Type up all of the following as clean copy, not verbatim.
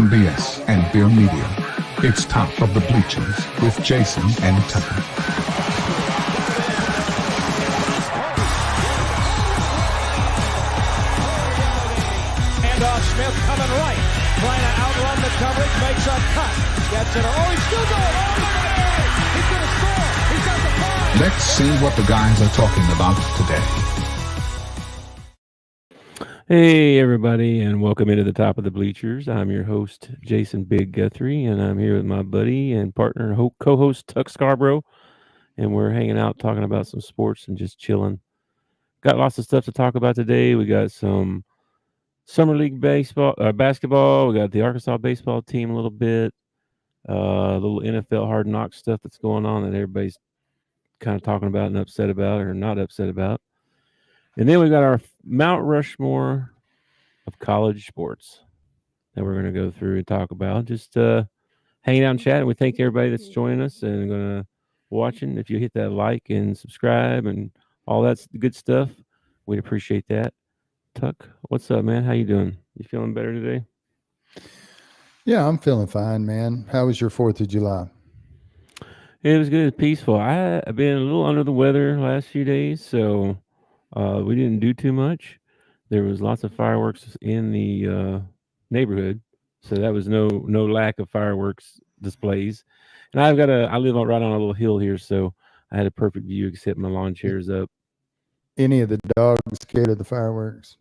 from BS and Beer Media, it's Top of the Bleachers with Jason and Tucker. Smith coming right, trying to outrun the coverage, makes a cut, gets it. Oh, he's still going. Oh, look at it. He's going to score. He's got the ball. Let's see what the guys are talking about today. Hey, everybody, and welcome into the Top of the Bleachers. I'm your host, Jason Big Guthrie, and I'm here with my buddy and partner, co-host Tuck Scarbrough, and we're hanging out talking about some sports and just chilling. Got lots of stuff to talk about today. We got some Summer League basketball. We got the Arkansas baseball team a little bit. A little NFL Hard Knocks stuff that's going on that everybody's kind of talking about and upset about or not upset about. And then we got our Mount Rushmore of college sports that we're going to go through and talk about. Just hanging out and chatting. We thank everybody that's joining us and going to watching. If you hit that like and subscribe and all that good stuff, we'd appreciate that. Tuck, what's up, man? How you doing? You feeling better today? Yeah, I'm feeling fine, man. How was your 4th of July? It was good. It's peaceful. I've been a little under the weather last few days, so we didn't do too much. There was lots of fireworks in the neighborhood, so that was no lack of fireworks displays. And I live right on a little hill here, so I had a perfect view except my lawn chair's up. Any of the dogs scared of the fireworks?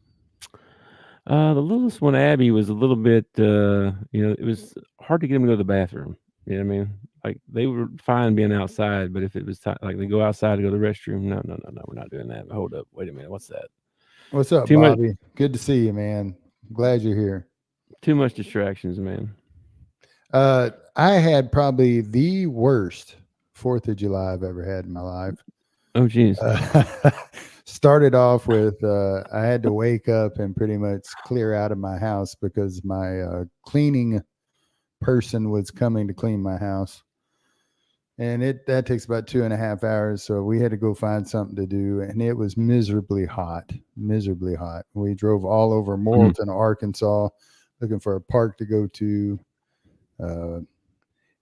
The littlest one, Abby, was a little bit, it was hard to get them to go to the bathroom. You know what I mean? Like, they were fine being outside, but if it was like they go outside to go to the restroom, no, we're not doing that. Hold up. Wait a minute. What's that? What's up, Bobby? Good to see you, man. Glad you're here. Too much distractions, man. I had probably the worst 4th of July I've ever had in my life. Oh, geez. Started off with I had to wake up and pretty much clear out of my house because my cleaning person was coming to clean my house. And that takes about 2.5 hours. So we had to go find something to do. And it was miserably hot. We drove all over Morrilton, Arkansas, looking for a park to go to.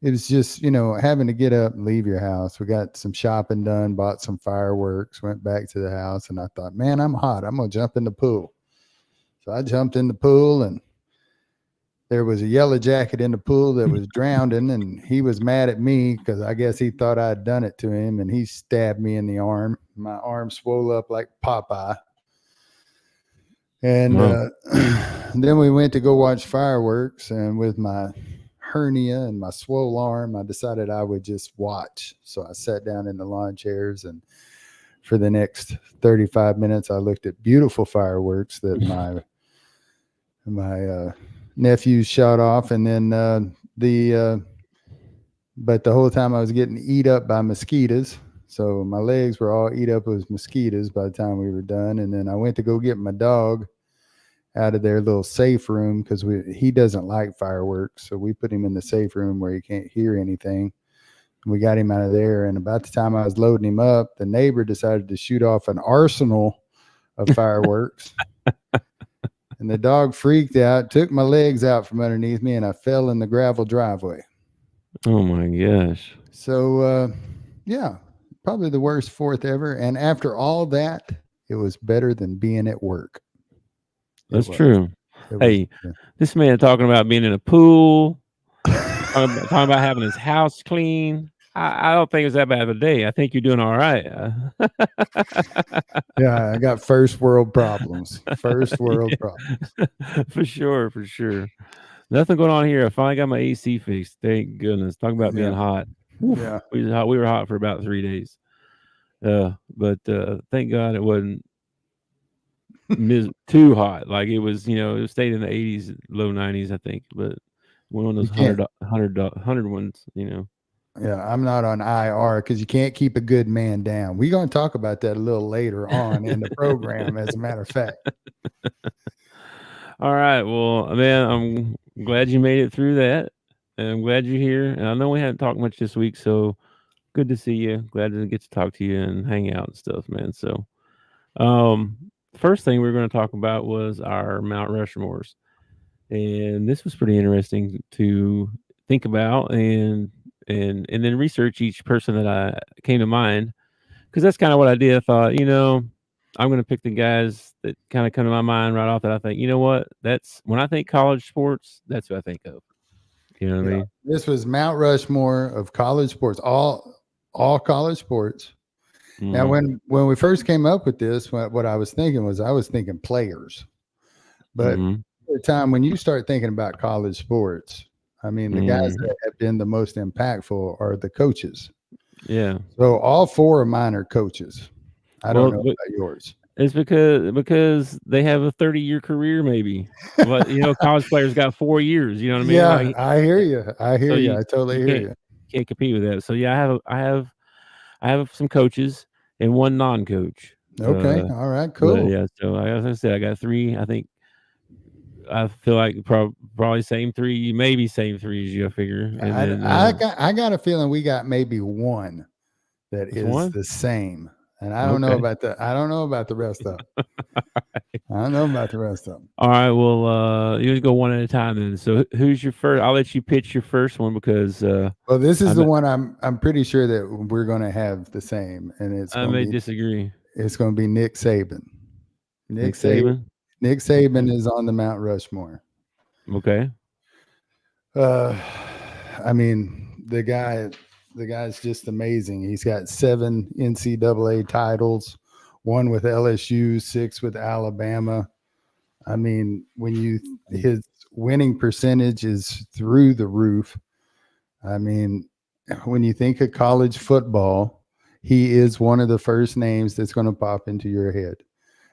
It was just, having to get up and leave your house. We got some shopping done, bought some fireworks, went back to the house, and I thought, man, I'm hot. I'm going to jump in the pool. So I jumped in the pool, and there was a yellow jacket in the pool that was drowning, and he was mad at me because I guess he thought I'd done it to him, and he stabbed me in the arm. My arm swelled up like Popeye. And then we went to go watch fireworks, and with my hernia and my swole arm, I decided I would just watch. So I sat down in the lawn chairs, and for the next 35 minutes, I looked at beautiful fireworks that my nephews shot off. And then but the whole time I was getting eat up by mosquitoes. So my legs were all eat up with mosquitoes by the time we were done. And then I went to go get my dog out of their little safe room because he doesn't like fireworks. So we put him in the safe room where he can't hear anything. We got him out of there. And about the time I was loading him up, the neighbor decided to shoot off an arsenal of fireworks. And the dog freaked out, took my legs out from underneath me, and I fell in the gravel driveway. Oh, my gosh. So, yeah, probably the worst 4th ever. And after all that, it was better than being at work. That's true. Hey, this man talking about being in a pool, talking about having his house clean. I don't think it was that bad of a day. I think you're doing all right. Yeah, I got first world problems. Problems. For sure. Nothing going on here. I finally got my AC fixed. Thank goodness. Talking about being hot. Yeah. We were hot for about 3 days. But thank God it wasn't too hot. Like it was, it stayed in the 80s, low 90s, I think. But one of those 100 ones, Yeah, I'm not on IR because you can't keep a good man down. We're going to talk about that a little later on in the program, as a matter of fact. All right. Well, man, I'm glad you made it through that. And I'm glad you're here. And I know we haven't talked much this week, so good to see you. Glad to get to talk to you and hang out and stuff, man. So, first thing we were going to talk about was our Mount Rushmores. and this was pretty interesting to think about and then research each person that I came to mind, because that's kind of what I did. I thought, I'm going to pick the guys that kind of come to my mind right off that I think, you know what, that's when I think college sports, that's what I think of. You know what I Yeah, mean? this was Mount Rushmore of college sports, all college sports. Now, Mm-hmm. when we first came up with this, what I was thinking was I was thinking players, but Mm-hmm. the time when you start thinking about college sports, I mean, the guys Mm-hmm. that have been the most impactful are the coaches. Yeah. So all four of mine are coaches. I don't Well, know but about yours. it's because they have a 30-year career, maybe. But college players got 4 years. You know what I mean? Yeah, Like, I hear you. I so hear you. I totally you hear you. can't compete with that. So yeah, I have some coaches and one non-coach. Okay. All right. But Cool. yeah, so as I said, I got three. I think I feel like probably same three, maybe same three as you. I figure, and then I got a feeling we got maybe one that that's is one. the same, and Okay. I don't know about the rest of them. I don't know about the rest of them. All right. Well, you go one at a time then. So who's your first? I'll let you pitch your first one because Well, this is I the may, one I'm pretty sure that we're going to have the same, and I may disagree. it's going to be Nick Saban. Nick Nick Saban. Saban. Nick Okay. Saban is on the Mount Rushmore. Okay. Uh, I mean, the guy's just amazing. He's got 7 NCAA titles, 1 with LSU, 6 with Alabama. I mean, his winning percentage is through the roof. I mean, when you think of college football, he is one of the first names that's going to pop into your head.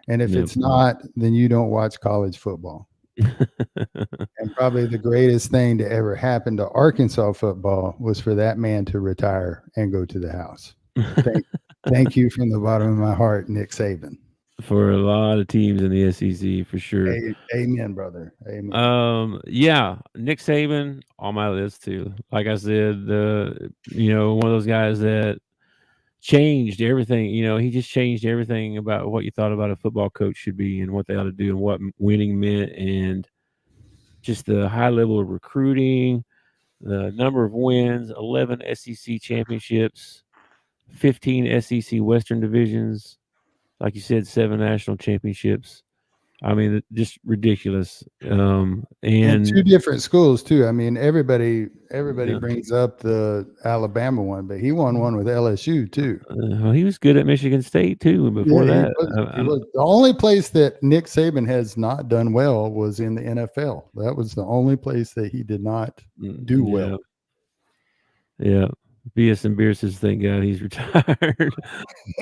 And if Yep. it's not, then you don't watch college football. And probably the greatest thing to ever happen to Arkansas football was for that man to retire and go to the house. Thank, thank you from the bottom of my heart, Nick Saban. For a lot of teams in the SEC, for sure. Amen, brother. Amen. Yeah, Nick Saban on my list too. Like I said, one of those guys that changed everything. He just changed everything about what you thought about a football coach should be and what they ought to do and what winning meant, and just the high level of recruiting, the number of wins, 11 SEC championships, 15 SEC Western divisions, like you said, 7 national championships. I mean, just ridiculous. And 2 And different schools too. I mean, everybody yeah, brings up the Alabama one, but he won one with LSU too. he was good at Michigan State too. Before Yeah, he that, was. He was. The only place that Nick Saban has not done well was in the NFL. That was the only place that he did not do yeah, well. yeah. B.S. and Beer says, "Thank God he's retired."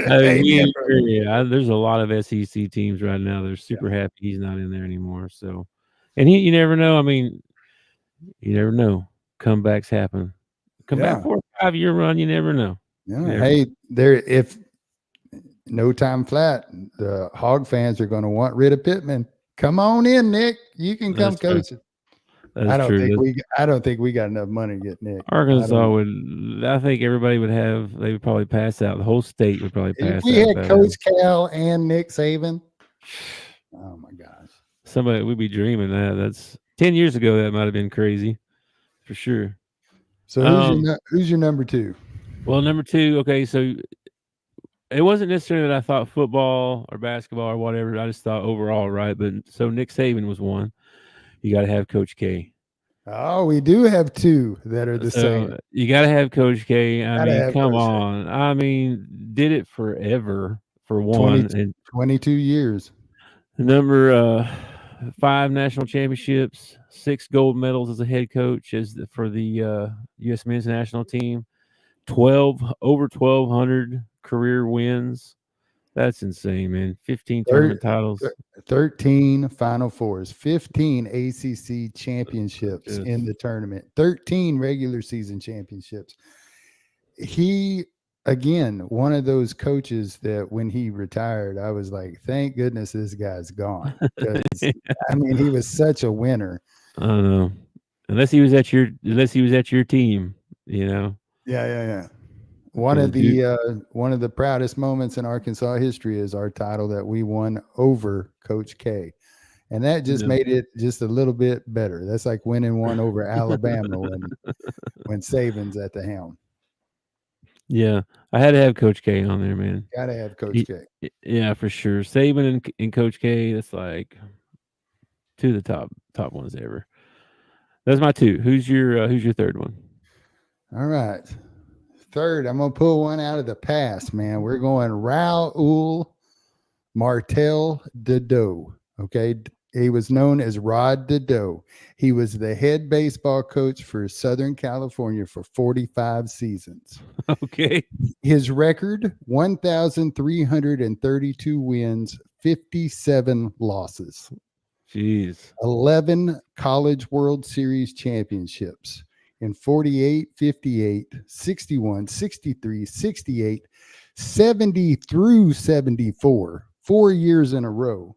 I mean, Amen, brother. there's a lot of SEC teams right now. They're Yeah. super happy he's not in there anymore. So, and you never know. I mean, you never know. Comebacks happen. Come back Yeah. for a 5-year run. You never know. You Yeah. never know. Hey, if no time flat, the Hog fans are going to want rid of Pittman. Come on in, Nick. You can come That's true. coach it. That's true. I don't think we got enough money to get Nick. I Arkansas don't. would. I think everybody would have. They would probably pass out. The whole state would probably If pass we out if had that Coach happened. Cal and Nick Saban, oh my gosh. Somebody would be dreaming that. That's 10 years ago. That might have been crazy, for sure. So Um. who's your number 2? Well, number two. Okay, so it wasn't necessarily that I thought football or basketball or whatever. I just thought overall, right? But so Nick Saban was one. You got to have Coach K. Oh, we do have 2 that are the same. So you got to have Coach K. I Gotta mean, have come Coach K. on. I mean, did it forever for 20, one, and 22 years. number 5 national championships, 6 gold medals as a head coach for the U.S. men's national team, 12 over 1,200 career wins. That's insane, man. 15 Thir- tournament titles. 13 Final Fours, 15 ACC championships Yes. in the tournament, 13 regular season championships. He, again, one of those coaches that when he retired, I was like, thank goodness this guy's gone. Because, I mean, he was such a winner. I don't know. Unless he was at your team, you know. Yeah. Because the dude, One of the proudest moments in Arkansas history is our title that we won over Coach K. And that just Yeah. made it just a little bit better. That's like winning one over Alabama when Saban's at the helm. Yeah, I had to have Coach K on there, man. Got to have Coach K. Yeah, for sure. Saban and Coach K, that's like two of the top ones ever. That's my two. Who's your third one? All right. Third, I'm going to pull one out of the past, man. We're going Raul Martel Dedeaux. Okay. He was known as Rod Dedeaux. He was the head baseball coach for Southern California for 45 seasons. Okay. His record, 1,332 wins, 57 losses. Jeez. 11 College World Series championships in 48, 58, 61, 63, 68, 70 through 74, 4 years in a row,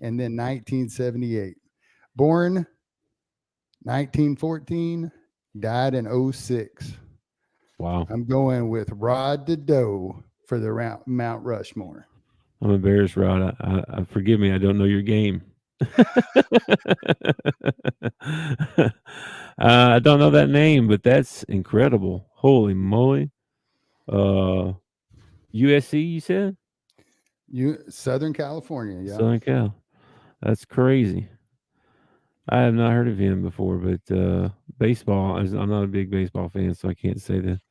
and then 1978. Born 1914, died in 06. Wow. I'm going with Rod Dedeaux for the Mount Rushmore. I'm embarrassed, Rod. I forgive me. I don't know your game. I don't know that name, but that's incredible. Holy moly. USC, you said? Southern California, yeah. Southern Cal. That's crazy. I have not heard of him before, but baseball, I'm not a big baseball fan, so I can't say that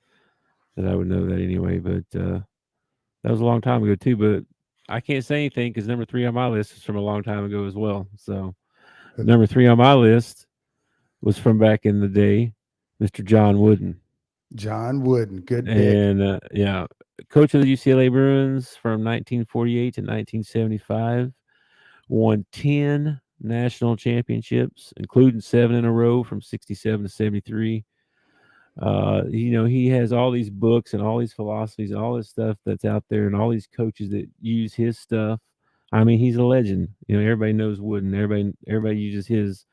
I would know that anyway. But that was a long time ago, too. But I can't say anything because number 3 on my list is from a long time ago as well. So number 3 on my list was from back in the day, Mr. John Wooden. John Wooden, good pick. And yeah, coach of the UCLA Bruins from 1948 to 1975, won 10 national championships, including 7 in a row from 67 to 73. He has all these books and all these philosophies and all this stuff that's out there and all these coaches that use his stuff. I mean, he's a legend. Everybody knows Wooden. Everybody uses his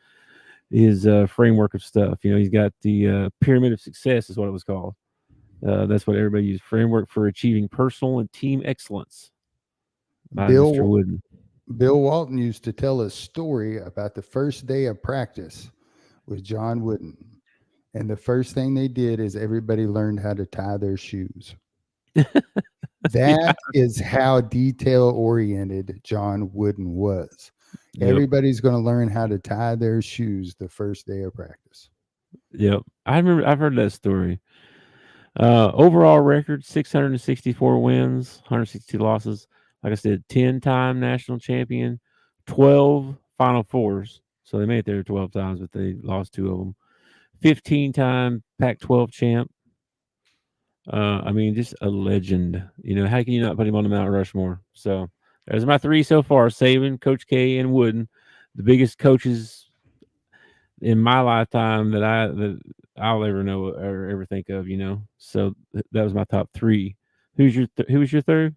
framework of stuff. He's got the pyramid of success is what it was called. That's what everybody used. Framework for achieving personal and team excellence by Mr. Wooden. Bill Walton used to tell a story about the first day of practice with John Wooden. And the first thing they did is everybody learned how to tie their shoes. That is how detail-oriented John Wooden was. Yep. Everybody's going to learn how to tie their shoes the first day of practice. Yep. I've heard that story. Overall record, 664 wins, 160 losses. Like I said, 10-time national champion, 12 Final Fours. So they made it there 12 times, but they lost 2 of them. 15-time Pac-12 champ. I mean, just a legend. How can you not put him on the Mount Rushmore? So there's my 3 so far: Saban, Coach K, and Wooden, the biggest coaches in my lifetime that I'll ever know or ever think of. So that was my top 3. Who was your third?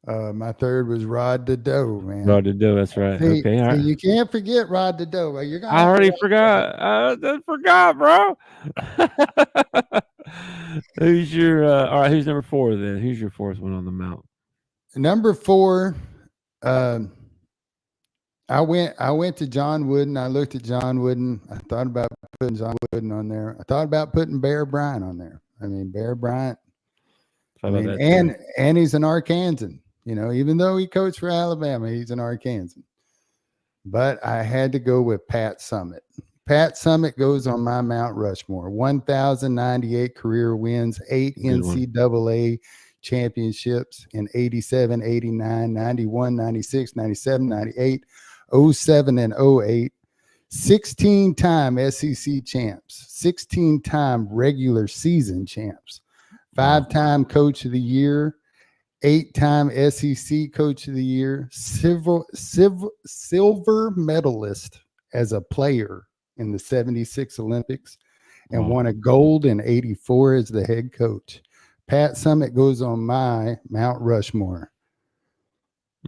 My third was Rod Dedeaux, man. Rod Dedeaux, that's right. Okay, all right. You can't forget Rod Dedeaux. I already forgot. I forgot, bro. Who's your all right? Who's number 4 then? Who's your 4th one on the mount? Number 4. I went to John Wooden. I looked at John Wooden. I thought about putting John Wooden on there. I thought about putting Bear Bryant on there. I mean, Bear Bryant. And he's an Arkansan. Even though he coached for Alabama, he's an Arkansan. But I had to go with Pat Summitt. Pat Summitt goes on my Mount Rushmore. 1,098 career wins, 8 NCAA championships in 87, 89, 91, 96, 97, 98, 07, and 08. 16-time SEC champs, 16-time regular season champs, 5-time Coach of the Year, 8-time SEC Coach of the Year, silver medalist as a player in the 76 Olympics, and won a gold in 84 as the head coach. Pat Summitt goes on my Mount Rushmore.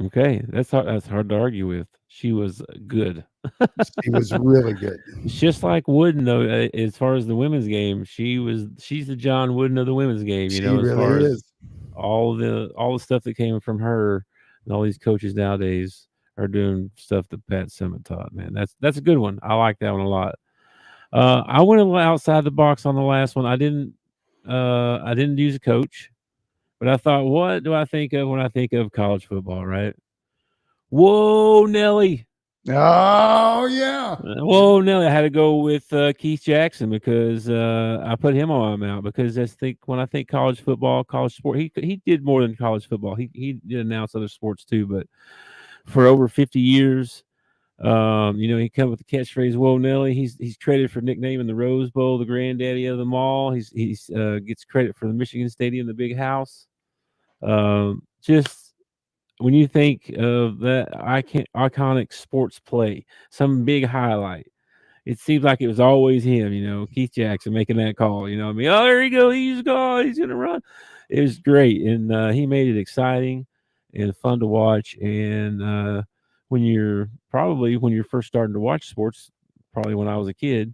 Okay, that's hard to argue with. She was good. She was really good. Just like Wooden, though, as far as the women's game, she's the John Wooden of the women's game. She as really far is. as all the stuff that came from her and all these coaches nowadays are doing stuff that Pat Summitt taught. Man, that's a good one. I like that one a lot. I went a little outside the box on the last one. I didn't use a coach, but I thought, what do I think of when I think of college football? Right? Whoa, Nelly. Oh yeah. Whoa, Nelly. I had to go with Keith Jackson because I put him on my mount because when I think college football, college sport, he did more than college football. He did announce other sports too, but for over 50 years, he come with the catchphrase "Whoa, Nelly." He's credited for nicknaming the Rose Bowl the granddaddy of them all. He's gets credit for the Michigan Stadium, the Big House. Just when you think of that iconic sports play, some big highlight, it seems like it was always him, Keith Jackson making that call. You know what I mean? Oh, there he go. He's going. He's going to run. It was great. And he made it exciting and fun to watch. And when you're first starting to watch sports, probably when I was a kid,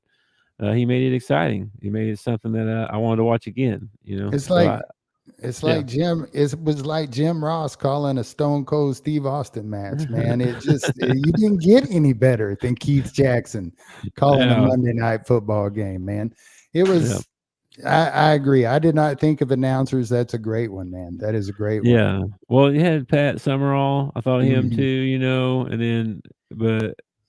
he made it exciting. He made it something that I wanted to watch again. It's So like yeah. It was like Jim Ross calling a Stone Cold Steve Austin match, man. You didn't get any better than Keith Jackson calling a Yeah. Monday Night Football game, man. It Yeah. was. I agree. I did not think of announcers. That's a great one, man. That is a great one. Yeah. Well, you had Pat Summerall. I thought him Mhm. too, and then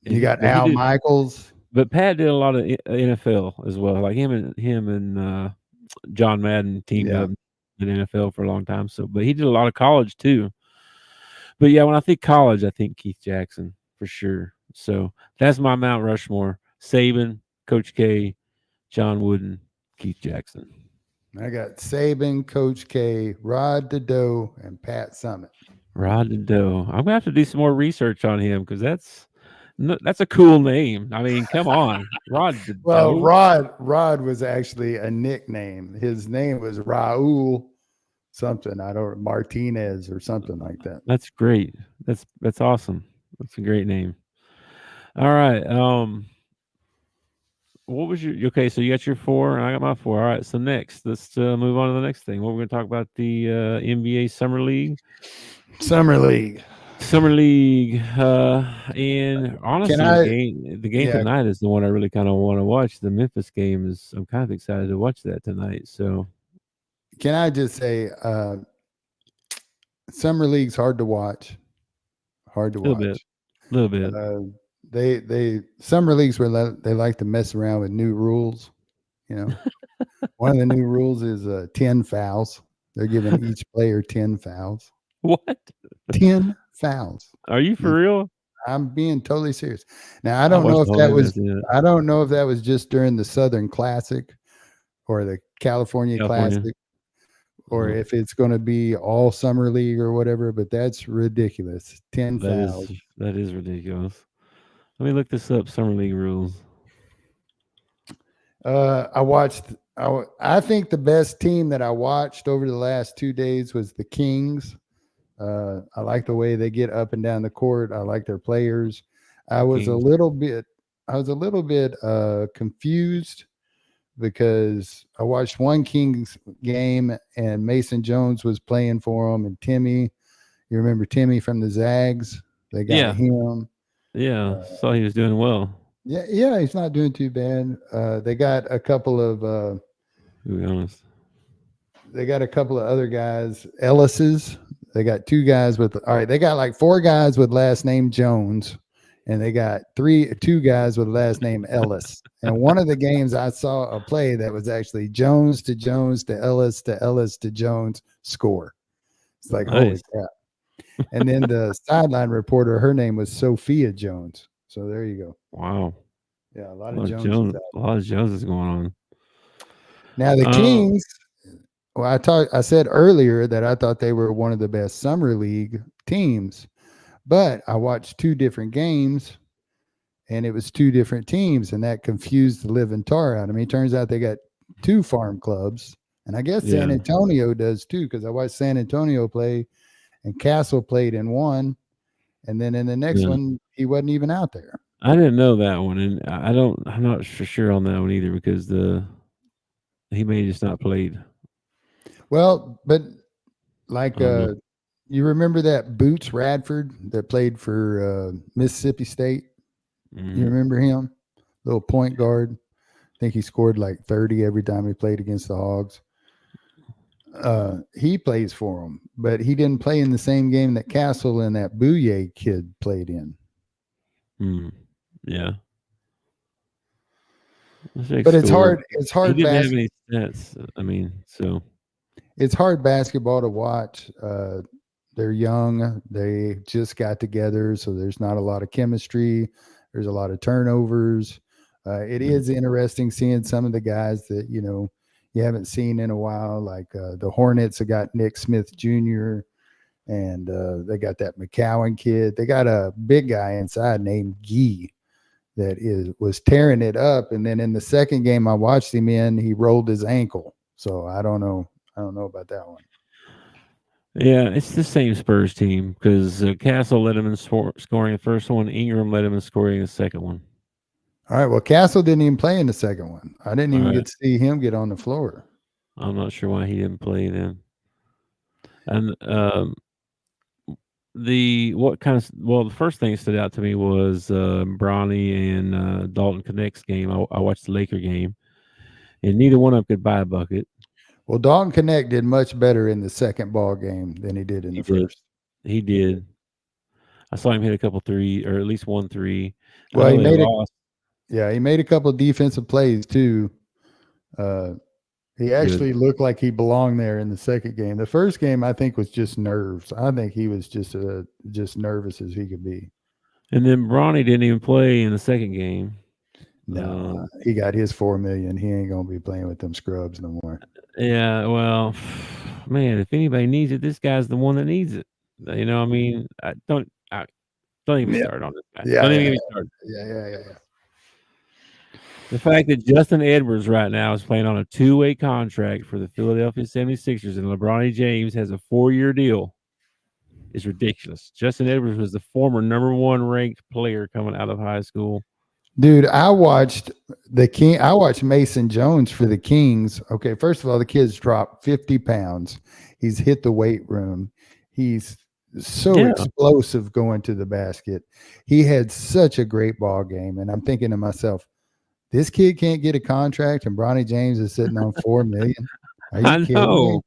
You got but he Al did Michaels. but Pat did a lot of NFL as well. Like him and John Madden teamed Yeah. up in NFL for a long time. So, but he did a lot of college too. But yeah, when I think college, I think Keith Jackson for sure. So that's my Mount Rushmore: Saban, Coach K, John Wooden, Keith Jackson. I got Saban, Coach K, Rod Dedeaux, and Pat Summitt. Rod Doe. I'm gonna have to do some more research on him because that's a cool name. I mean, come on, Rod Well, Doe. Rod was actually a nickname. His name was Raul something. I don't Martinez or something like that. That's great. That's awesome. That's a great name. All right. What was your okay? So you got your four, and I got my four. All right. So next, let's move on to the next thing. What we're going to talk about the NBA Summer League. Summer League. And honestly, I- the game yeah. tonight is the one I really kind of want to watch. The Memphis game is. I'm kind of excited to watch that tonight. So Can I just say, Summer League's hard to watch. Hard to a little watch. bit, a little bit. They Summer Leagues where they like to mess around with new rules. One of the new rules is 10 fouls. They're giving each player 10 fouls. What? 10 fouls. Are you for real? I'm being totally serious. Now I don't know if I don't know if that was just during the Southern Classic or the California Classic, or if it's going to be all Summer League or whatever. But that's ridiculous. 10 fouls. That is ridiculous. Let me look this up. Summer League rules. I think the best team that I watched over the last 2 days was the Kings. I like the way they get up and down the court. I like their players. I was a little bit confused because I watched one Kings game and Mason Jones was playing for them, and Timmy, you remember Timmy from the Zags? They got him. Yeah, saw he was doing well. Yeah, he's not doing too bad. They got a couple of to be honest. They got a couple of other guys, Ellis's. They got two guys they got like 4 guys with last name Jones, and they got 2 guys with last name Ellis. And one of the games I saw a play that was actually Jones to Ellis to Ellis to Jones score. It's like, holy crap. And then the sideline reporter, her name was Sophia Jones. So there you go. Wow. Yeah, a lot of Jones. A lot of Jones is going on. Now the Kings. Well, I said earlier that I thought they were one of the best summer league teams, but I watched 2 different games, and it was 2 different teams, and that confused the living tar out of me. Turns out they got 2 farm clubs, and I guess San Antonio does too, because I watched San Antonio play, and Castle played in one, and then in the next one he wasn't even out there. I didn't know that one, and I'm not for sure on that one either because he may just not played. Well, but like You remember that Boots Radford that played for Mississippi State? You remember him? Little point guard. I think he scored like 30 every time he played against the Hogs. He plays for him, but he didn't play in the same game that Castle and that Bouye kid played in. Yeah. But it's hard. It's hard. He didn't have any stats. I mean, so it's hard basketball to watch. They're young. They just got together, so there's not a lot of chemistry. There's a lot of turnovers. It is interesting seeing some of the guys that you haven't seen in a while, like the Hornets have got Nick Smith Jr. and they got that McCowan kid. They got a big guy inside named Gee that was tearing it up, and then in the second game I watched him in, he rolled his ankle. So I don't know about that one. Yeah, it's the same Spurs team because Castle led him in scoring the first one. Ingram led him in scoring the second one. All right. Well, Castle didn't even play in the second one. I didn't even get to see him get on the floor. I'm not sure why he didn't play then. And the first thing that stood out to me was Bronny and Dalton Connect's game. I watched the Laker game, and neither one of them could buy a bucket. Well, Dalton Connect did much better in the second ball game than he did in the first. He did. I saw him hit a couple three, or at least 1 3. Well, he made a couple of defensive plays too. He actually looked like he belonged there in the second game. The first game, I think, was just nerves. I think he was just nervous as he could be. And then Bronny didn't even play in the second game. No, he got his $4 million. He ain't gonna be playing with them scrubs no more. Yeah, well, man, if anybody needs it, this guy's the one that needs it. I mean, don't even start on this guy. Yeah, don't even get me started. Yeah. The fact that Justin Edwards right now is playing on a 2-way contract for the Philadelphia 76ers and LeBron James has a 4-year deal is ridiculous. Justin Edwards was the former number 1 ranked player coming out of high school. Dude, I watched Mason Jones for the Kings. Okay, first of all, the kid's dropped 50 pounds. He's hit the weight room. He's so explosive going to the basket. He had such a great ball game. And I'm thinking to myself, this kid can't get a contract and Bronny James is sitting on $4 million. Are you kidding me?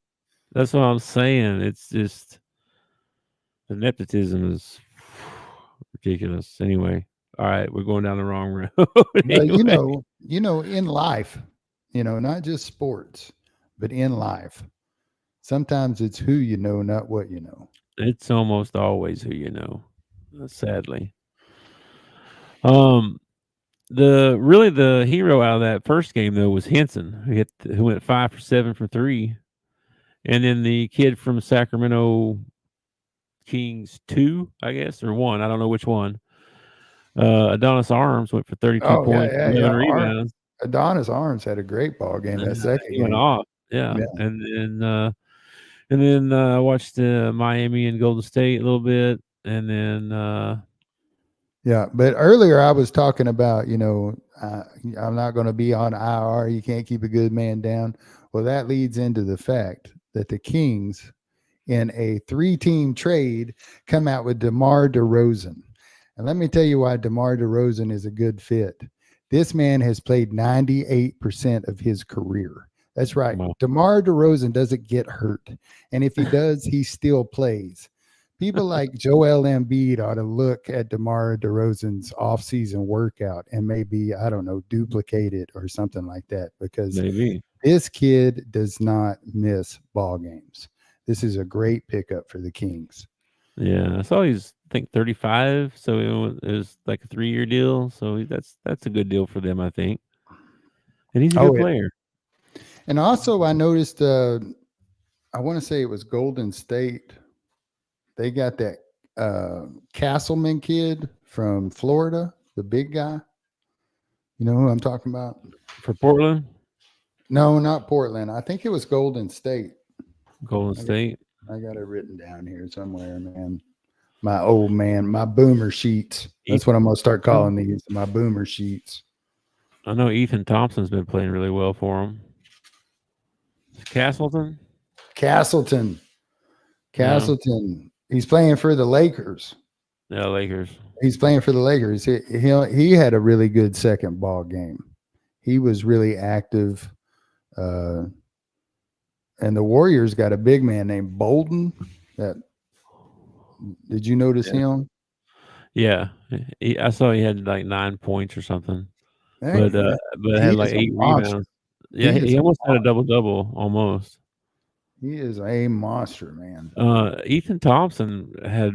That's what I'm saying. It's just the nepotism is ridiculous. Anyway. All right, we're going down the wrong road. Anyway. In life, not just sports, but in life, sometimes it's who you know, not what you know. It's almost always who you know, sadly. The hero out of that first game though was Henson, who went 5 for 7 for 3, and then the kid from Sacramento Kings 2, I guess, or 1, I don't know which one. Adonis Arms went for 32 points, 11 rebounds. Adonis Arms had a great ball game that second game. He went off, yeah. And then I watched Miami and Golden State a little bit, and then but earlier I was talking about I'm not going to be on IR. You can't keep a good man down. Well, that leads into the fact that the Kings, in a 3-team trade, come out with DeMar DeRozan. And let me tell you why DeMar DeRozan is a good fit. This man has played 98% of his career. That's right. Wow. DeMar DeRozan doesn't get hurt. And if he does, he still plays. People like Joel Embiid ought to look at DeMar DeRozan's offseason workout and maybe, I don't know, duplicate it or something like that, because this kid does not miss ball games. This is a great pickup for the Kings. Yeah, I saw he's, I think, 35, so it was like a 3-year deal. So that's a good deal for them, I think. And he's a good player. And also, I noticed, I want to say it was Golden State. They got that Castleman kid from Florida, the big guy. You know who I'm talking about? For Portland? No, not Portland. I think it was Golden State. Golden State? I got it written down here somewhere, man. My boomer sheets. That's what I'm going to start calling these, my boomer sheets. I know Ethan Thompson's been playing really well for him. Castleton. Yeah. He's playing for the Lakers. Yeah, Lakers. He's playing for the Lakers. He had a really good second ball game. He was really active. And the Warriors got a big man named Bolden. Did you notice him? Yeah, I saw he had like 9 points or something, Hey, but had like 8 rebounds. Yeah, he almost had a double almost. He is a monster, man. Ethan Thompson had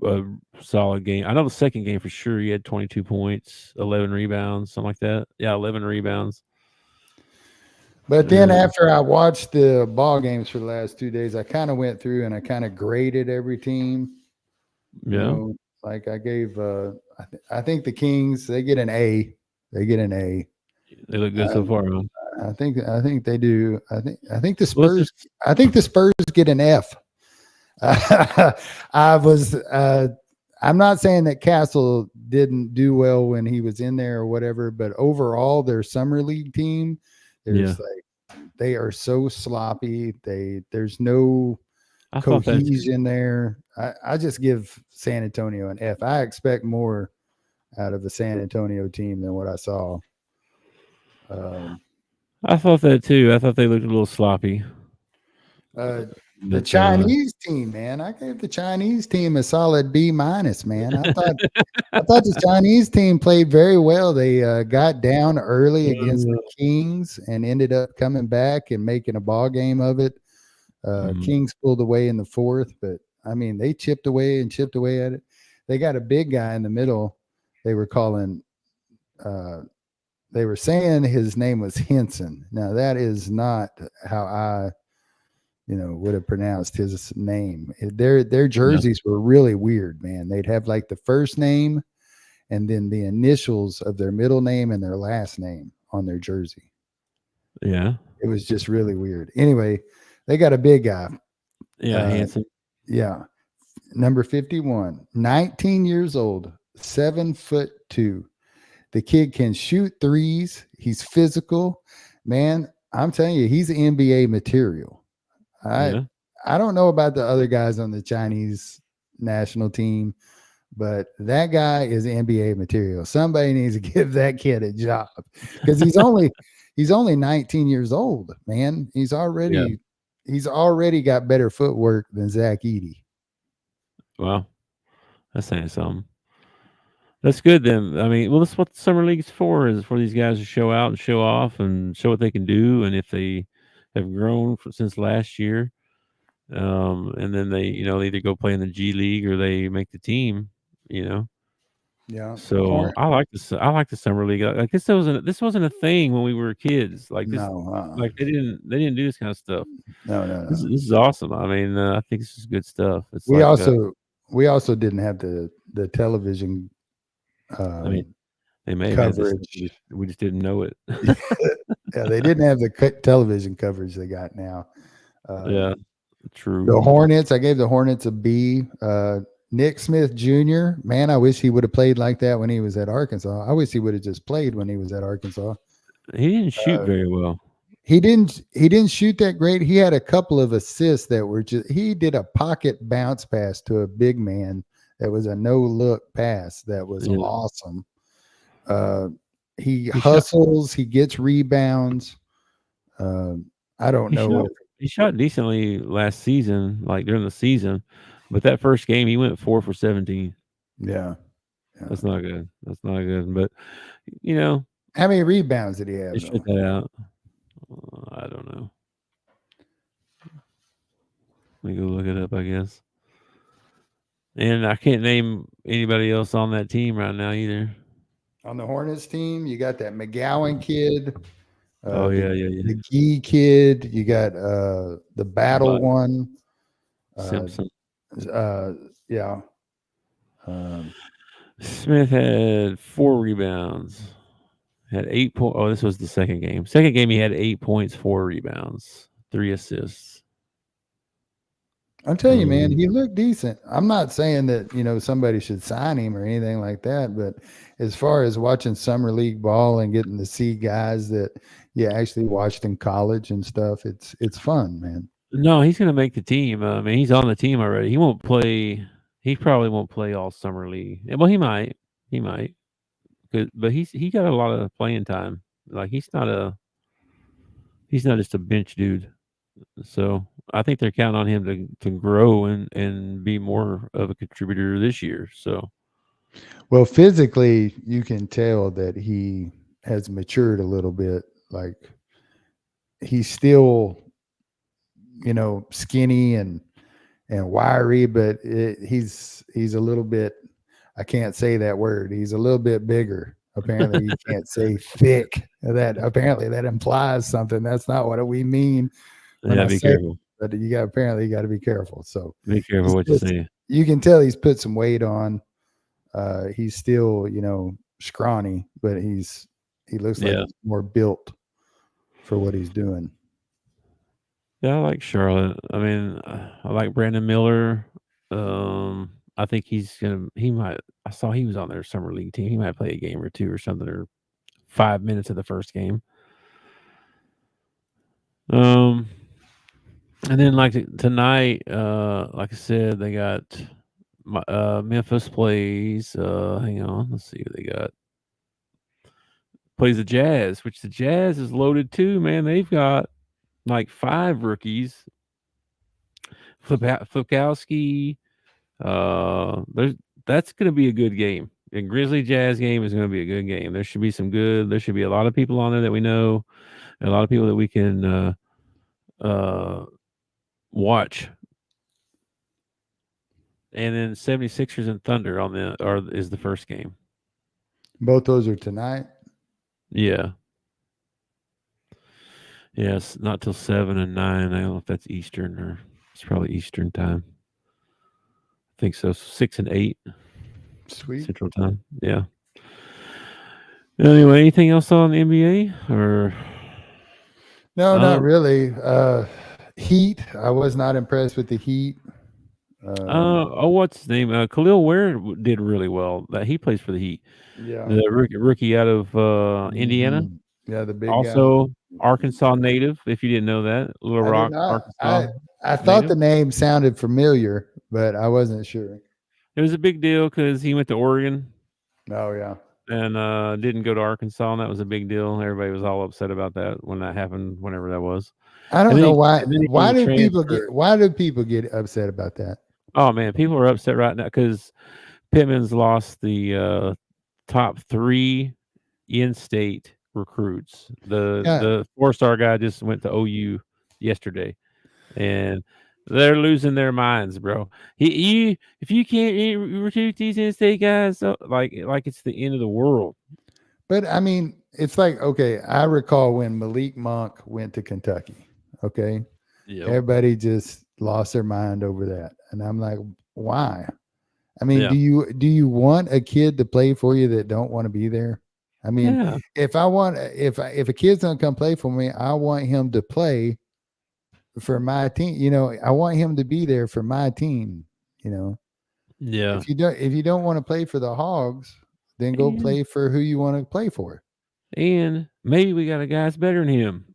a solid game. I know the second game for sure. He had 22 points, 11 rebounds, something like that. Yeah, 11 rebounds. But then after I watched the ball games for the last 2 days, I kind of went through and I kind of graded every team. Yeah. You know, like I gave, I think the Kings, they get an A. They get an A. They look good so far, huh? I think they do. I think the Spurs. I think the Spurs get an F. I'm not saying that Castle didn't do well when he was in there or whatever, but overall, their summer league team, they are so sloppy. There's no cohesion there. I just give San Antonio an F. I expect more out of the San Antonio team than what I saw. I thought that too. I thought they looked a little sloppy. The Chinese team, man. I gave the Chinese team a solid B-, man. I thought the Chinese team played very well. They got down early against the Kings and ended up coming back and making a ball game of it. Kings pulled away in the fourth, but I mean, they chipped away at it. They got a big guy in the middle. They were calling. They were saying his name was Henson. Now that is not how I, would have pronounced his name. Their jerseys were really weird, man. They'd have like the first name and then the initials of their middle name and their last name on their jersey. Yeah. It was just really weird. Anyway, they got a big guy. Yeah, Hanson. Yeah. Number 51, 19 years old, 7'2". The kid can shoot threes. He's physical. Man, I'm telling you, he's NBA material. I don't know about the other guys on the Chinese national team, but that guy is NBA material. Somebody needs to give that kid a job because he's only 19 years old, man. He's already got better footwork than Zach Edey. Wow. That's saying something. That's good then. I mean, well, that's what the summer league's for, is for these guys to show out and show off and show what they can do. And if they have grown since last year, and then they, either go play in the G League or they make the team, Yeah. So I like the summer league. Like this wasn't a thing when we were kids. Like this, like they didn't do this kind of stuff. No. This is awesome. I mean, I think this is good stuff. It's we also didn't have the television. I mean, they may coverage. Have we just didn't know it. Yeah, they didn't have the television coverage they got now. Yeah, true. The Hornets, I gave the Hornets a B. Nick Smith Jr., man, I wish he would have played like that when he was at Arkansas. I wish he would have just played when he was at Arkansas. He didn't shoot very well. He didn't shoot that great. He had a couple of assists that were he did a pocket bounce pass to a big man. That was a no-look pass. That was awesome. He hustles. He gets rebounds. I don't know. He shot decently last season, like during the season, but that first game he went 4 for 17. Yeah. That's not good. But how many rebounds did he have? Shut that out. I don't know. Let me go look it up, I guess. And I can't name anybody else on that team right now either. On the Hornets team, you got that McGowan kid. The Gee kid. You got the Battle one. Simpson. Yeah. Smith had 4 rebounds. Had 8 points. Oh, this was the second game. Second game, he had 8 points, 4 rebounds, 3 assists. I'm telling you, man, he looked decent. I'm not saying that, somebody should sign him or anything like that, but as far as watching summer league ball and getting to see guys that you actually watched in college and stuff, it's fun, man. No, he's going to make the team. I mean, he's on the team already. He won't play. He probably won't play all summer league. Well, he might. He might. But he got a lot of playing time. Like he's not just a bench dude. So I think they're counting on him to grow and be more of a contributor this year. So Well, physically, you can tell that he has matured a little bit. Like he's still, skinny and wiry, but he's a little bit. I can't say that word. He's a little bit bigger. Apparently, you can't say thick. That apparently that implies something. That's not what we mean. yeah, be careful. But you got to be careful. So be careful what you say. You can tell he's put some weight on. He's still, scrawny, but he looks like he's more built for what he's doing. Yeah, I like Charlotte. I mean, I like Brandon Miller. I think I saw he was on their summer league team. He might play a game or two or something, or 5 minutes of the first game. And then like tonight, like I said, they got Memphis plays. Hang on, let's see what they got. Plays the Jazz, which the Jazz is loaded too, man. They've got like 5 rookies. Flipkowski. That's going to be a good game. The Grizzly Jazz game is going to be a good game. There should be a lot of people on there that we know, and a lot of people that we can watch. And then 76ers and Thunder is the first game. Both those are tonight. Yeah. Yes, not till 7 and 9. I don't know if that's Eastern or it's probably Eastern time. I think so. 6 and 8. Sweet. Central time. Yeah. Anyway, anything else on the NBA or? No, not really. Heat. I was not impressed with the Heat. What's his name? Khalil Ware did really well. He plays for the Heat. Yeah. The rookie out of Indiana. Yeah, the big also guy. Arkansas native. If you didn't know that, Little Rock, Arkansas. I thought the name sounded familiar, but I wasn't sure. It was a big deal because he went to Oregon. Oh yeah. And didn't go to Arkansas, and that was a big deal. Everybody was all upset about that when that happened, whenever that was. I don't know why. Why do people get upset about that? Oh man, people are upset right now because Pittman's lost the top 3 in-state recruits. The 4-star guy just went to OU yesterday, and they're losing their minds, bro. If you can't recruit these in-state guys, like it's the end of the world. But I mean, it's like, okay, I recall when Malik Monk went to Kentucky. Okay, everybody just lost their mind over that, and I'm like, why? I mean, do you want a kid to play for you that don't want to be there? I mean, if a kid's gonna come play for me, I want him to play for my team. I want him to be there for my team. Yeah. If you don't want to play for the Hogs, then go play for who you want to play for. And maybe we got a guy that's better than him.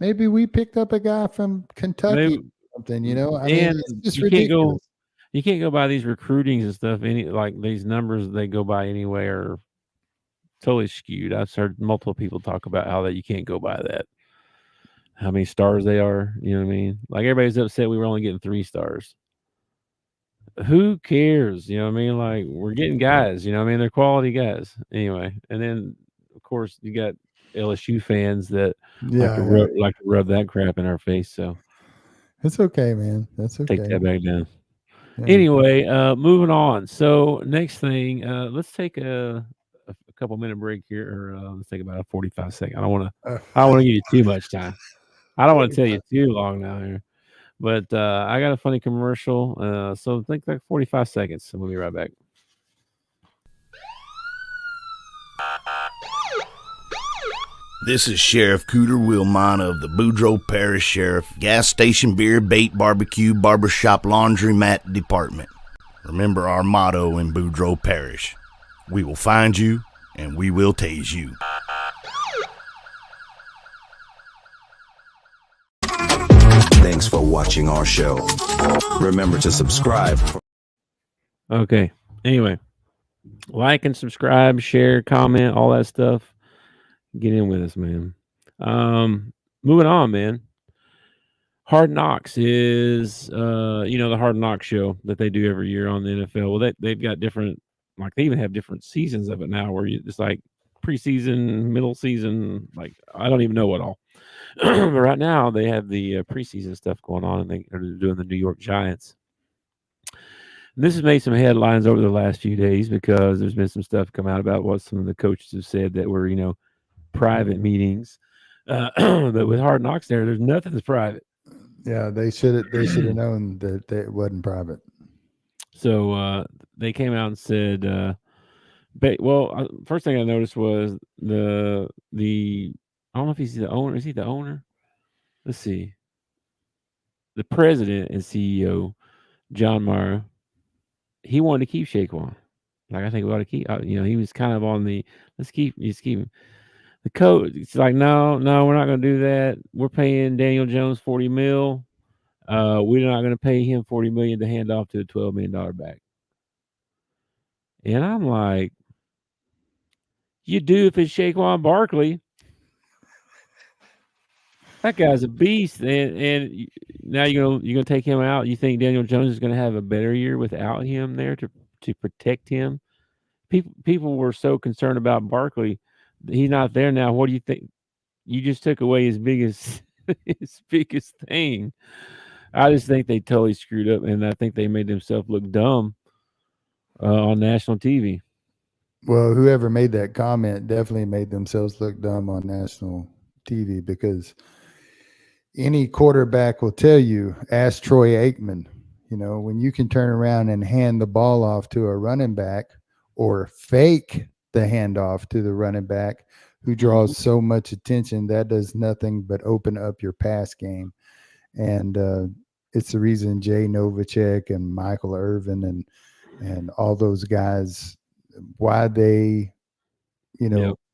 Maybe we picked up a guy from Kentucky or something. I mean, it's just ridiculous. You can't go by these recruitings and stuff. Like these numbers they go by anyway are totally skewed. I've heard multiple people talk about how that you can't go by that. How many stars they are, you know what I mean? Like everybody's upset we were only getting 3 stars. Who cares? You know what I mean? Like we're getting guys, you know what I mean? They're quality guys. Anyway, and then of course you got LSU fans that like to rub that crap in our face. So it's okay, man. That's okay. Take that back down. Yeah. Anyway, moving on. So next thing, let's take a couple minute break here, or let's take about a 45 second. I don't want to give you too much time. I don't want to tell you too long now here, but I got a funny commercial. So think like 45 seconds, and we'll be right back. This is Sheriff Cooter Wilmot of the Boudreaux Parish Sheriff Gas Station Beer, Bait, Barbecue, Barbershop, Laundromat Department. Remember our motto in Boudreaux Parish: we will find you and we will tase you. Thanks Thanks for watching our show. Remember to subscribe. Okay. Anyway, like and subscribe, share, comment, all that stuff. Get in with us, man. Moving on, man. Hard Knocks is the Hard Knocks show that they do every year on the NFL. Well, they've got different, like they even have different seasons of it now, where it's like preseason, middle season, like I don't even know what all. But right now they have the preseason stuff going on, and they're doing the New York Giants. And this has made some headlines over the last few days because there's been some stuff come out about what some of the coaches have said that were, private meetings. But with Hard Knocks there's nothing that's private. Yeah, they should have known that it wasn't private. So they came out and said, first thing I noticed was the I don't know if he's the owner. Is he the owner? Let's see. The president and CEO, John Mara, he wanted to keep Shaquan. Like, I think we ought to keep. He was kind of on the let's keep him. The coach, it's like, no, we're not going to do that. We're paying Daniel Jones $40 million. We're not going to pay him $40 million to hand off to a $12 million back. And I'm like, you do if it's Saquon Barkley. That guy's a beast, and now you're gonna take him out. You think Daniel Jones is gonna have a better year without him there to protect him? People were so concerned about Barkley. He's not there now. What do you think? You just took away his biggest thing. I just think they totally screwed up, and I think they made themselves look dumb on national TV. Well, whoever made that comment definitely made themselves look dumb on national TV, because any quarterback will tell you, ask Troy Aikman, when you can turn around and hand the ball off to a running back or fake the handoff to the running back who draws so much attention, that does nothing but open up your pass game. And it's the reason Jay Novacek and Michael Irvin and all those guys, why they,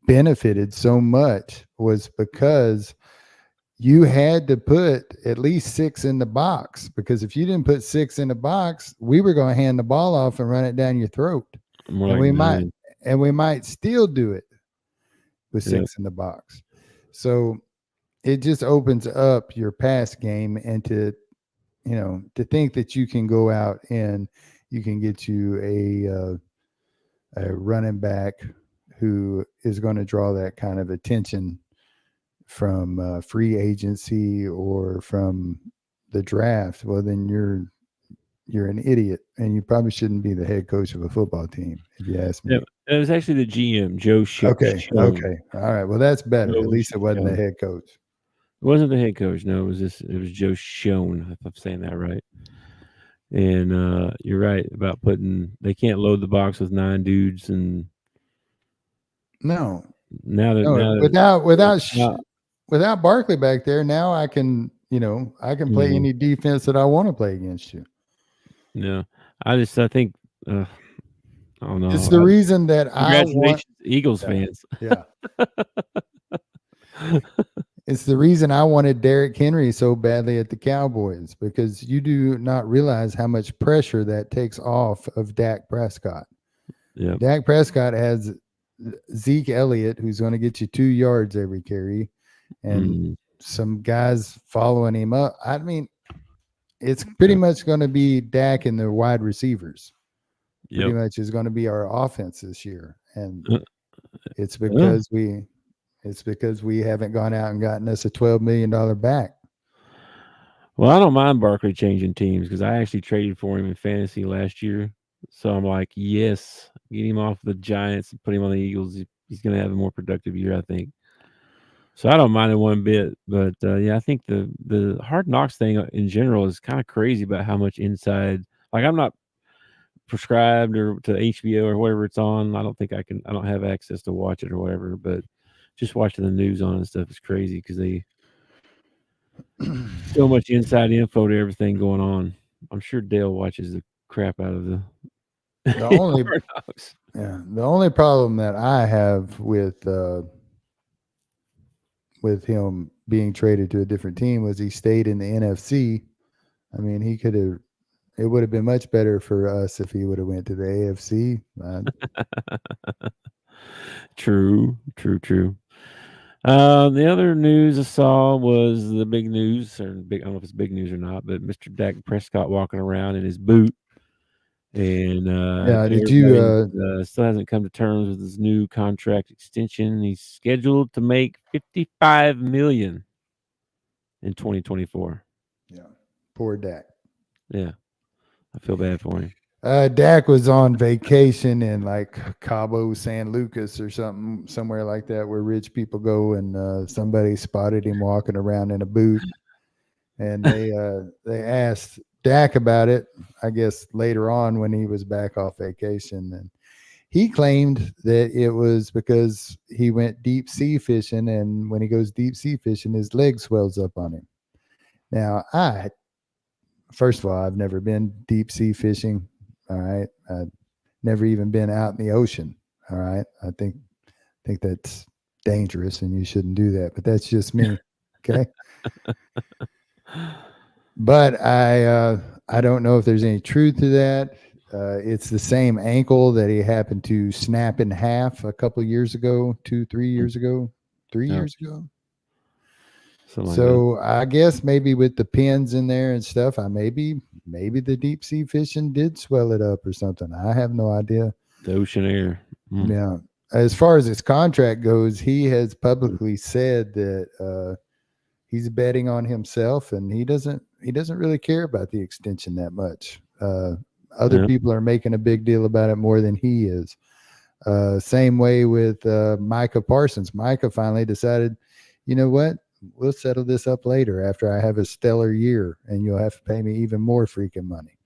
benefited so much was because you had to put at least 6 in the box, because if you didn't put 6 in the box, we were going to hand the ball off and run it down your throat. And we might still do it with 6 in the box. So it just opens up your pass game, and to think that you can go out and you can get you a running back who is going to draw that kind of attention from free agency or from the draft, well, then you're an idiot, and you probably shouldn't be the head coach of a football team, if you ask me. Yeah, it was actually the GM, Joe Schoen. Okay. All right. Well, that's better. At least it wasn't the head coach. It wasn't the head coach. No, it was Joe Schoen, if I'm saying that right. And you're right about they can't load the box with 9 dudes, and no. Without Barkley back there, now I can play any defense that I want to play against you. No, I think I don't know. It's the reason that congratulations, Eagles fans. Yeah. It's the reason I wanted Derrick Henry so badly at the Cowboys, because you do not realize how much pressure that takes off of Dak Prescott. Yeah. Dak Prescott has Zeke Elliott, who's going to get you 2 yards every carry, and some guys following him up. I mean, it's pretty much going to be Dak and the wide receivers. Pretty much is going to be our offense this year, and it's because we haven't gone out and gotten us a $12 million back. Well, I don't mind Barkley changing teams, because I actually traded for him in fantasy last year. So I'm like, yes, get him off the Giants and put him on the Eagles. He's going to have a more productive year, I think. So I don't mind it one bit. But, I think the Hard Knocks thing in general is kind of crazy about how much inside. Like, I'm not prescribed or to HBO or whatever it's on. I don't have access to watch it or whatever. But just watching the news on it and stuff is crazy, because they so much inside info to everything going on. I'm sure Dale watches the crap out of the only the only problem that I have with him being traded to a different team was he stayed in the NFC. I mean, he could have. It would have been much better for us if he would have went to the AFC. True. The other news I saw was the big news, or big. I don't know if it's big news or not, but Mr. Dak Prescott walking around in his boot, and did you? still hasn't come to terms with his new contract extension. He's scheduled to make $55 million in 2024. Yeah, poor Dak. Yeah, I feel bad for him. Dak was on vacation in like Cabo San Lucas or something, somewhere like that, where rich people go, and somebody spotted him walking around in a boot, and they asked Dak about it, I guess later on when he was back off vacation, and he claimed that it was because he went deep sea fishing, and when he goes deep sea fishing, his leg swells up on him. Now, first of all, I've never been deep sea fishing. All right. I've never even been out in the ocean. All right. I think that's dangerous and you shouldn't do that, but that's just me. Okay. But I don't know if there's any truth to that. It's the same ankle that he happened to snap in half a couple of years ago, 3 years ago. So I guess maybe with the pins in there and stuff, maybe the deep sea fishing did swell it up or something. I have no idea. The ocean air. Yeah. As far as his contract goes, he has publicly said that he's betting on himself, and he doesn't really care about the extension that much. Other people are making a big deal about it more than he is. Same way with Micah Parsons. Micah finally decided, you know what? We'll settle this up later after I have a stellar year, and you'll have to pay me even more freaking money.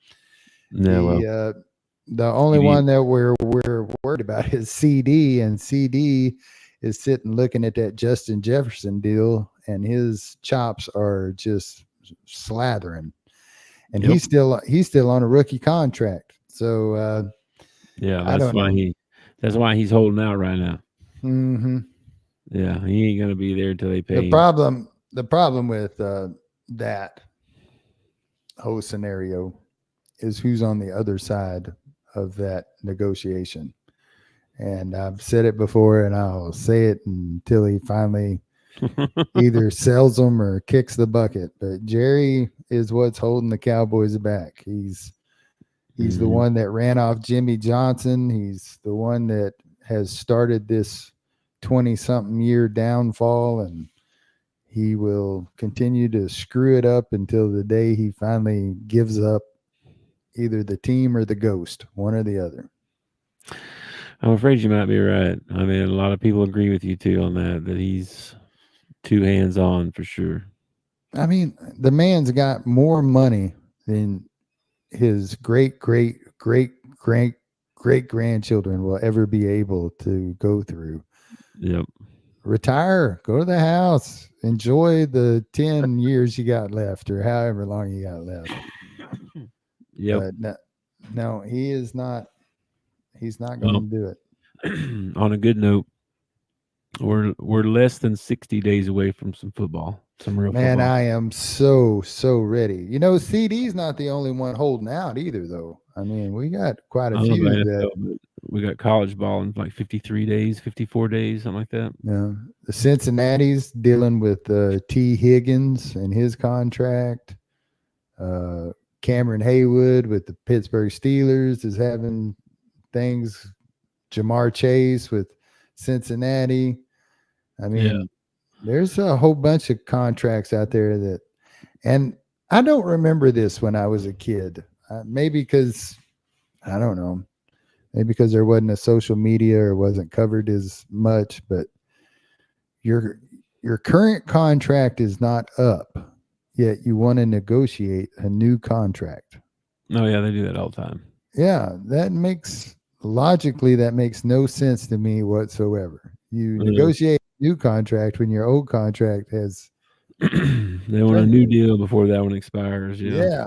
The only one that we're worried about is CD, and CD is sitting looking at that Justin Jefferson deal, and his chops are just slathering, and he's still on a rookie contract. So that's why he's holding out right now. Mm-hmm. Yeah, he ain't gonna be there until they pay. The problem with that whole scenario is who's on the other side of that negotiation. And I've said it before, and I'll say it until he finally either sells them or kicks the bucket. But Jerry is what's holding the Cowboys back. He's the one that ran off Jimmy Johnson. He's the one that has started this 20-something year downfall, and he will continue to screw it up until the day he finally gives up either the team or the ghost, one or the other. I'm afraid you might be right. I mean, a lot of people agree with you too on that he's too hands-on for sure. I mean, the man's got more money than his great grandchildren will ever be able to go through. Yep. Retire, go to the house, enjoy the 10 years you got left, or however long you got left. Yep. But no, he is not. He's not going to do it. On a good note, we're less than 60 days away from some football. Some real Man, football. I am so ready. You know, CD's not the only one holding out either, though. I mean, we got quite a few that we got college ball in like 53 days, 54 days, something like that. Yeah, the Cincinnati's dealing with T. Higgins and his contract. Cameron Haywood with the Pittsburgh Steelers is having things. Jamar Chase with Cincinnati. I mean, there's a whole bunch of contracts out there and I don't remember this when I was a kid. Maybe because, I don't know, maybe because there wasn't a social media or wasn't covered as much, but your current contract is not up, yet you want to negotiate a new contract. Oh, yeah, they do that all the time. Yeah, that makes no sense to me whatsoever. You negotiate a new contract when your old contract has. They want a new deal before that one expires. Yeah.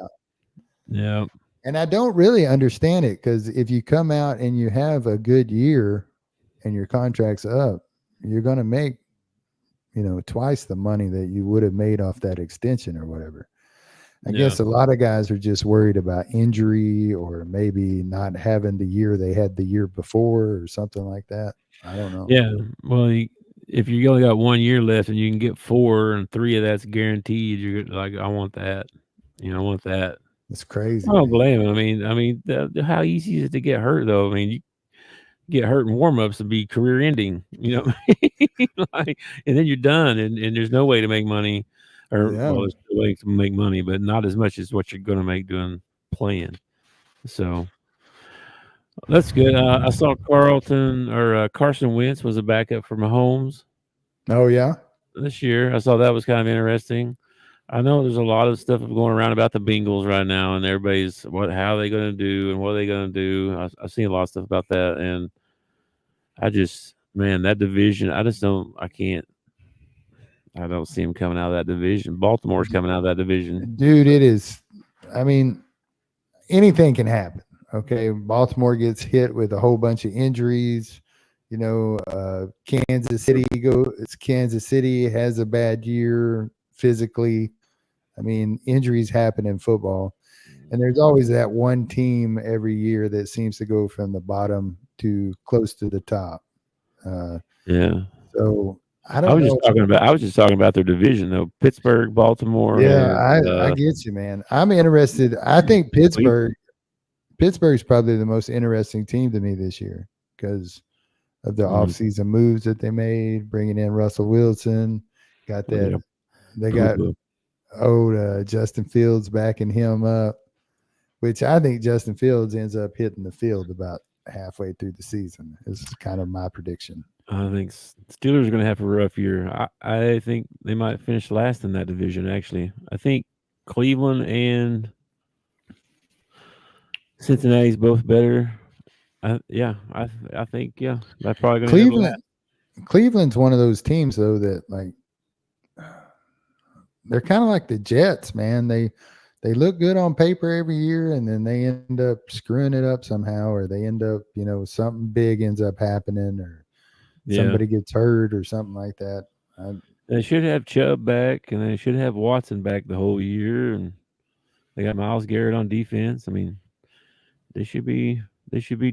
And I don't really understand it, because if you come out and you have a good year and your contract's up, you're going to make, twice the money that you would have made off that extension or whatever. I Yeah. guess a lot of guys are just worried about injury or maybe not having the year they had the year before or something like that. I don't know. Yeah. Well, if you only got 1 year left and you can get 4 and 3 of that's guaranteed, you're like, I want that. I want that. It's crazy. I don't Man. blame him. I mean, how easy is it to get hurt though? I mean, you get hurt in warm-ups to be career ending, like, and then you're done, and there's no way to make money, or Yeah. well, there's no way to make money, but not as much as what you're going to make doing playing. So that's good. I saw Carson Wentz was a backup for Mahomes Oh yeah. this year. I saw that was kind of interesting. I know there's a lot of stuff going around about the Bengals right now, and everybody's how are they going to do and what are they going to do. I've seen a lot of stuff about that, and that division, I don't see him coming out of that division. Baltimore's coming out of that division. Dude, it is. I mean, anything can happen. Okay, Baltimore gets hit with a whole bunch of injuries. Kansas City has a bad year physically. I mean, injuries happen in football, and there's always that one team every year that seems to go from the bottom to close to the top. Yeah. So I was just talking about their division though. Pittsburgh, Baltimore. Yeah, I get you, man. I'm interested. I think Pittsburgh's probably the most interesting team to me this year because of the offseason moves that they made, bringing in Russell Wilson. Got that. Yep. They got Justin Fields backing him up, which I think Justin Fields ends up hitting the field about halfway through the season. This is kind of my prediction. I think Steelers are going to have a rough year. I think they might finish last in that division, actually. I think Cleveland and Cincinnati's both better. I think they're probably going to Cleveland's one of those teams, though, that like they're kind of like the Jets, man. They look good on paper every year, and then they end up screwing it up somehow, or they end up, something big ends up happening, or somebody gets hurt or something like that. They should have Chubb back, and they should have Watson back the whole year, and they got Myles Garrett on defense. I mean, they should be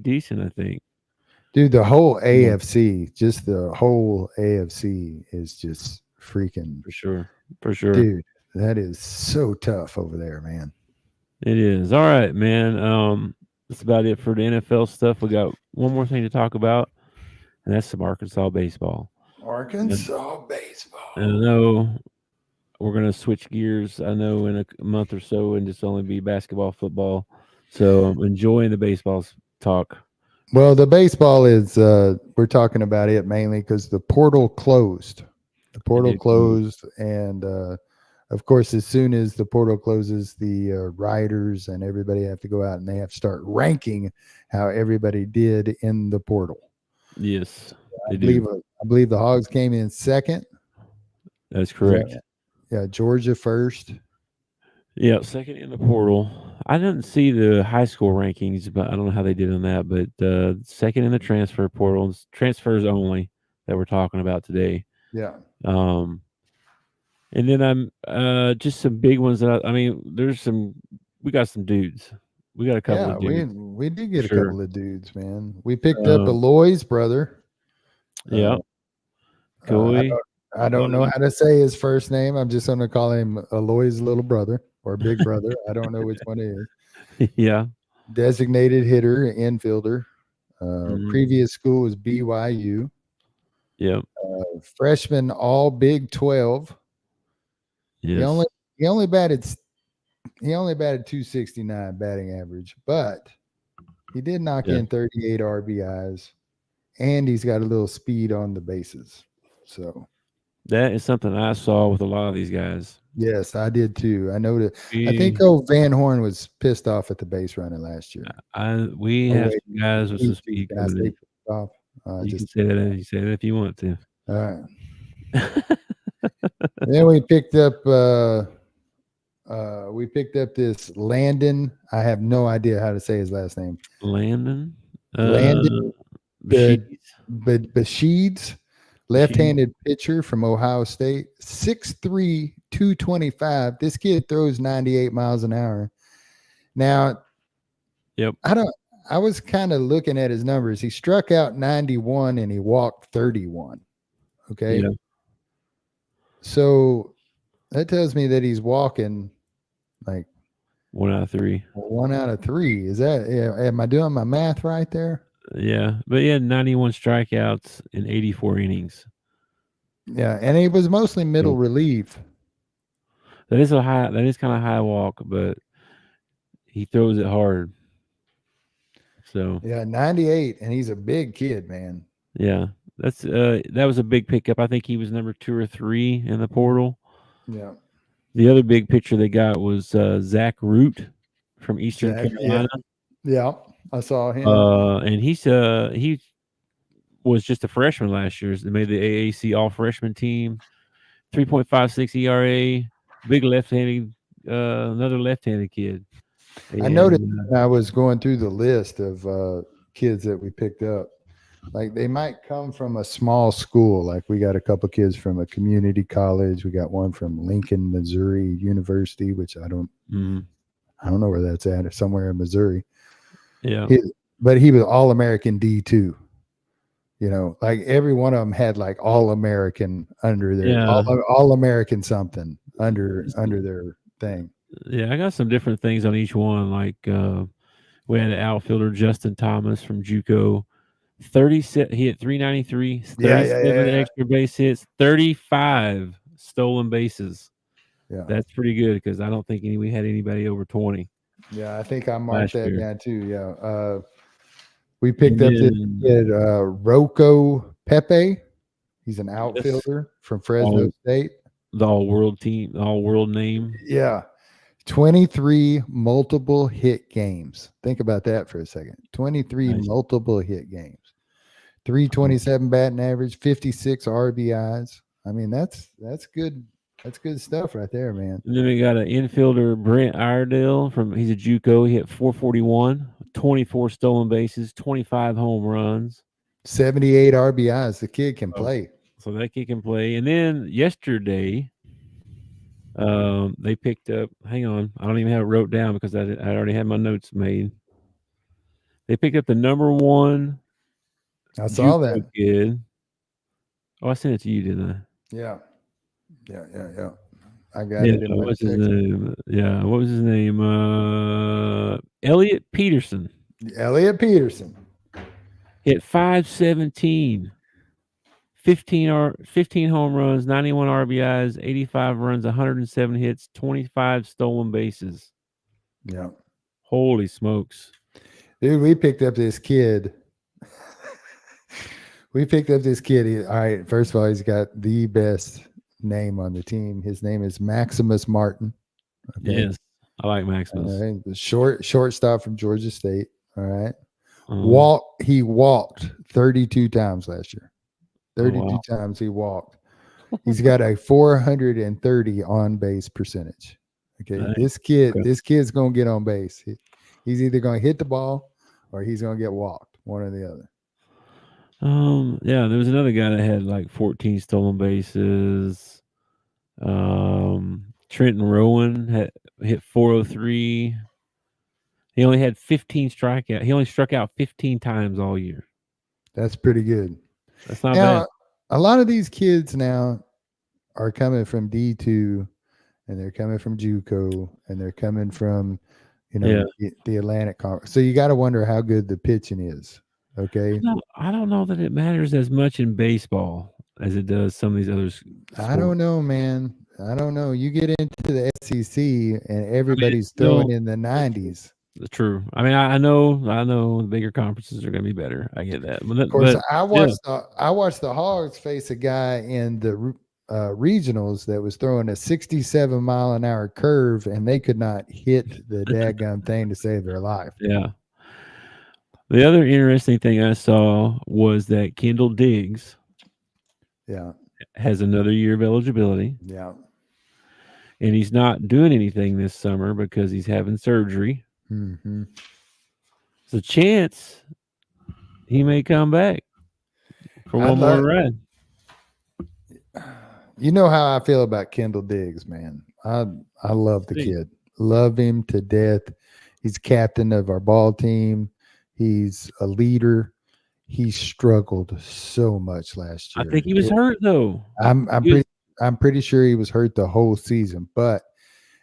decent, I think. Dude, the whole AFC is just freaking for sure. Dude, that is so tough over there, man. It is. All right, man. That's about it for the NFL stuff. We got one more thing to talk about, and that's some Arkansas baseball. Baseball. And I know we're going to switch gears, in a month or so and just only be basketball, football. So I'm enjoying the baseball talk. Well, the baseball is we're talking about it mainly because the portal closed. And of course, as soon as the portal closes, the writers and everybody have to go out and they have to start ranking how everybody did in the portal. Yes, I believe the Hogs came in second. That's correct. Yeah, Georgia first. Yeah, second in the portal. I didn't see the high school rankings, but I don't know how they did on that. But second in the transfer portal, transfers only that we're talking about today. Yeah. And then I'm just some big ones that we got some dudes. We got a couple of dudes. We did get a couple of dudes, man. We picked up Eloy's brother. Yeah. I don't know how to say his first name. I'm just going to call him Eloy's little brother or big brother. I don't know which one it is. Yeah. Designated hitter, infielder. Previous school was BYU. Yep. Freshman all Big 12. Yes. He only batted 269 batting average, but he did knock in 38 RBIs, and he's got a little speed on the bases. So that is something I saw with a lot of these guys. Yes, I did too. I know that. I think Van Horn was pissed off at the base running last year. We have guys with some speed. You can say that. You say that if you want to. All right. Then we picked up this Landon. I have no idea how to say his last name. Landon Basheeds. left-handed pitcher from Ohio State, 6'3", 225. This kid throws 98 miles an hour. Now, Yep. I was kind of looking at his numbers. He struck out 91 and he walked 31. Okay. Yeah. So that tells me that he's walking like 1 out of 3. 1 out of 3. Is that, am I doing my math right there? Yeah. But he had 91 strikeouts in 84 innings. Yeah. And he was mostly middle relief. That is kind of high walk, but he throws it hard. So yeah, 98, and he's a big kid, man. Yeah, that was a big pickup. I think he was number 2 or 3 in the portal. Yeah. The other big pitcher they got was Zach Root from Eastern Carolina. Yeah, I saw him. And he was just a freshman last year. They made the AAC All Freshman team. 3.56 ERA. Big left-handed, another left-handed kid. I noticed when I was going through the list of kids that we picked up. Like they might come from a small school. Like we got a couple kids from a community college. We got one from Lincoln, Missouri University, which I don't know where that's at. It's somewhere in Missouri. Yeah. But he was All-American D2. You know, like every one of them had like All-American under their All-American something under their thing. Yeah, I got some different things on each one. Like we had an outfielder, Justin Thomas from JUCO. 37. He hit 393. 37 extra base hits. 35 stolen bases. Yeah, that's pretty good because I don't think we had anybody over 20. Yeah, I think I marked that down too. Yeah, we picked up this kid, Rocco Pepe. He's an outfielder from Fresno State. The all-world team, all-world name. Yeah. 23 multiple hit games. Think about that for a second. 23 multiple hit games. 327 batting average, 56 RBIs. I mean, that's good. That's good stuff right there, man. And then we got an infielder, Brent Iredale he's a JUCO. He hit 441, 24 stolen bases, 25 home runs, 78 RBIs. The kid can play. So that kid can play. And then yesterday, they picked up. Hang on, I don't even have it wrote down because I already had my notes made. They picked up the number 1. I saw that kid. Oh, I sent it to you, didn't I? Yeah. I got it. What's his name? Yeah, what was his name? Elliot Peterson. Elliot Peterson hit 517. 15 home runs, 91 RBIs, 85 runs, 107 hits, 25 stolen bases. Yeah. Holy smokes. Dude, we picked up this kid. All right, first of all, he's got the best name on the team. His name is Maximus Martin. Okay? Yes, I like Maximus. All right. The shortstop from Georgia State. All right. He walked 32 times last year. 32 times he walked. He's got a 430 on base percentage. Okay. Nice. This kid's gonna get on base. He's either gonna hit the ball or he's gonna get walked, one or the other. Yeah, there was another guy that had like 14 stolen bases. Trenton Rowan hit 403. He only had 15 strikeouts. He only struck out 15 times all year. That's pretty good. That's not bad. A lot of these kids now are coming from D2 and they're coming from JUCO and they're coming from, the Atlantic Conference. So you got to wonder how good the pitching is. Okay. I don't know that it matters as much in baseball as it does some of these other sports. I don't know, man. I don't know. You get into the SEC and everybody's throwing in the 90s. True. I mean, I know the bigger conferences are going to be better. I get that. Of course, I watched the Hogs face a guy in the regionals that was throwing a 67-mile-an-hour curve, and they could not hit the daggum thing to save their life. Yeah. The other interesting thing I saw was that Kendall Diggs has another year of eligibility. Yeah. And he's not doing anything this summer because he's having surgery. Mm-hmm. There's a chance he may come back for one more ride. You know how I feel about Kendall Diggs, man. I love the kid. Love him to death. He's captain of our ball team. He's a leader. He struggled so much last I year. think he was hurt though. I'm pretty sure he was hurt the whole season, but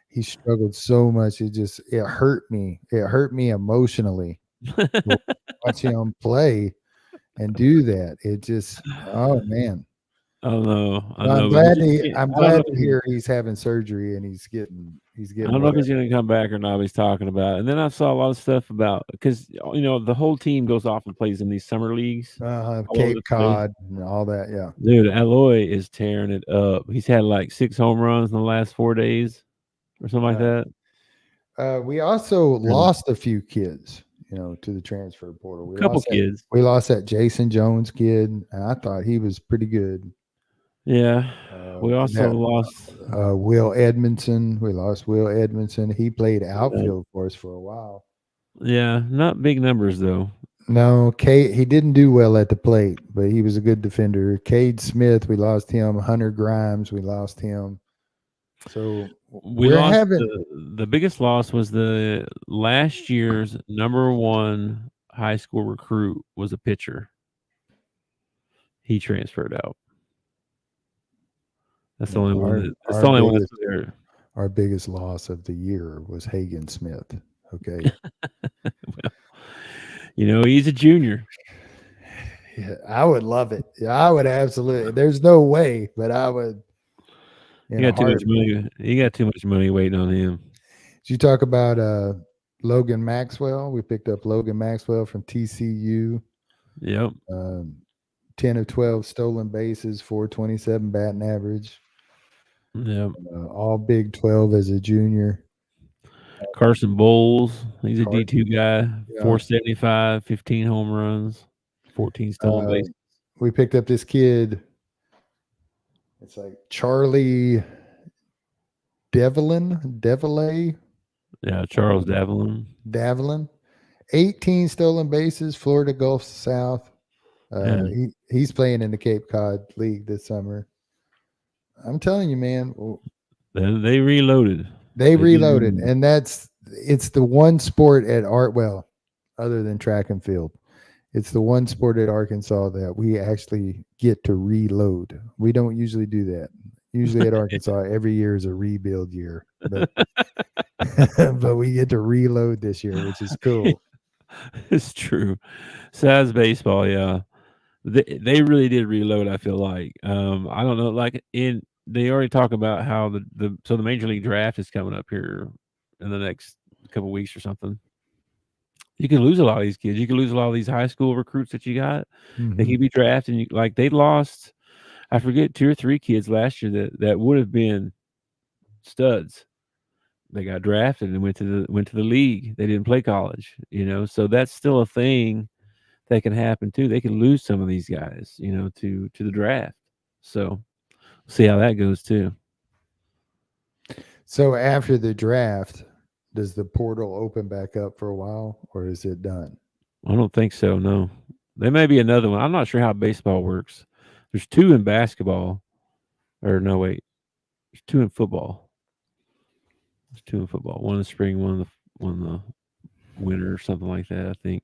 he struggled so much. It hurt me. It hurt me emotionally to watch him play and do that. It just, oh man. Oh no, I But know. But I'm I don't know glad if to hear he's having surgery and he's getting I don't know if whatever. he's going to come back or not. He's talking about, and then I saw a lot of stuff about because the whole team goes off and plays in these summer leagues. All over Cape the place. Cod and all that. Yeah. Dude, Alloy is tearing it up. He's had like 6 home runs in the last 4 days or something like that. We also lost a few kids, to the transfer portal. A couple kids. We lost that Jason Jones kid. And I thought he was pretty good. Yeah. We also lost Will Edmondson. We lost Will Edmondson. He played outfield for us for a while. Yeah, not big numbers though. No, he didn't do well at the plate, but he was a good defender. Cade Smith, we lost him. Hunter Grimes, we lost him. So we lost the biggest loss was the last year's #1 high school recruit was a pitcher. He transferred out. That's the only one. That's the only one that's there. Our biggest loss of the year was Hagen Smith. Okay. Well, he's a junior. Yeah, I would love it. Yeah, I would absolutely. There's no way, but I would. You got too much money. You got too much money waiting on him. Did you talk about Logan Maxwell? We picked up Logan Maxwell from TCU. Yep. 10 of 12 stolen bases, 427 batting average. Yep. All Big 12 as a junior. Carson Bowles, he's a D2 guy, 475, 15 home runs, 14 stolen bases. We picked up this kid. It's like Charlie Devilay. Yeah, Charles Davelin. 18 stolen bases, Florida Gulf South. He's playing in the Cape Cod League this summer. I'm telling you, man. They reloaded. They reloaded, and it's the one sport at other than track and field. It's the one sport at Arkansas that we actually get to reload. We don't usually do that. Usually at Arkansas, every year is a rebuild year. But, but we get to reload this year, which is cool. It's true. Besides baseball, yeah. They really did reload, I feel like. I don't know, they already talk about how the Major League Draft is coming up here in the next couple weeks or something. You can lose a lot of these kids. You can lose a lot of these high school recruits that you got. Mm-hmm. They could be drafted. They lost, I forget, 2 or 3 kids last year that would have been studs. They got drafted and went to the league. They didn't play college, So that's still a thing that can happen too. They can lose some of these guys, to the draft. So we'll see how that goes too. So after the draft, does the portal open back up for a while, or is it done? I don't think so. No, there may be another one. I'm not sure how baseball works. There's 2 in basketball, or no, wait, there's 2 in football. There's 2 in football. One in the spring, one in the winter, or something like that. I think.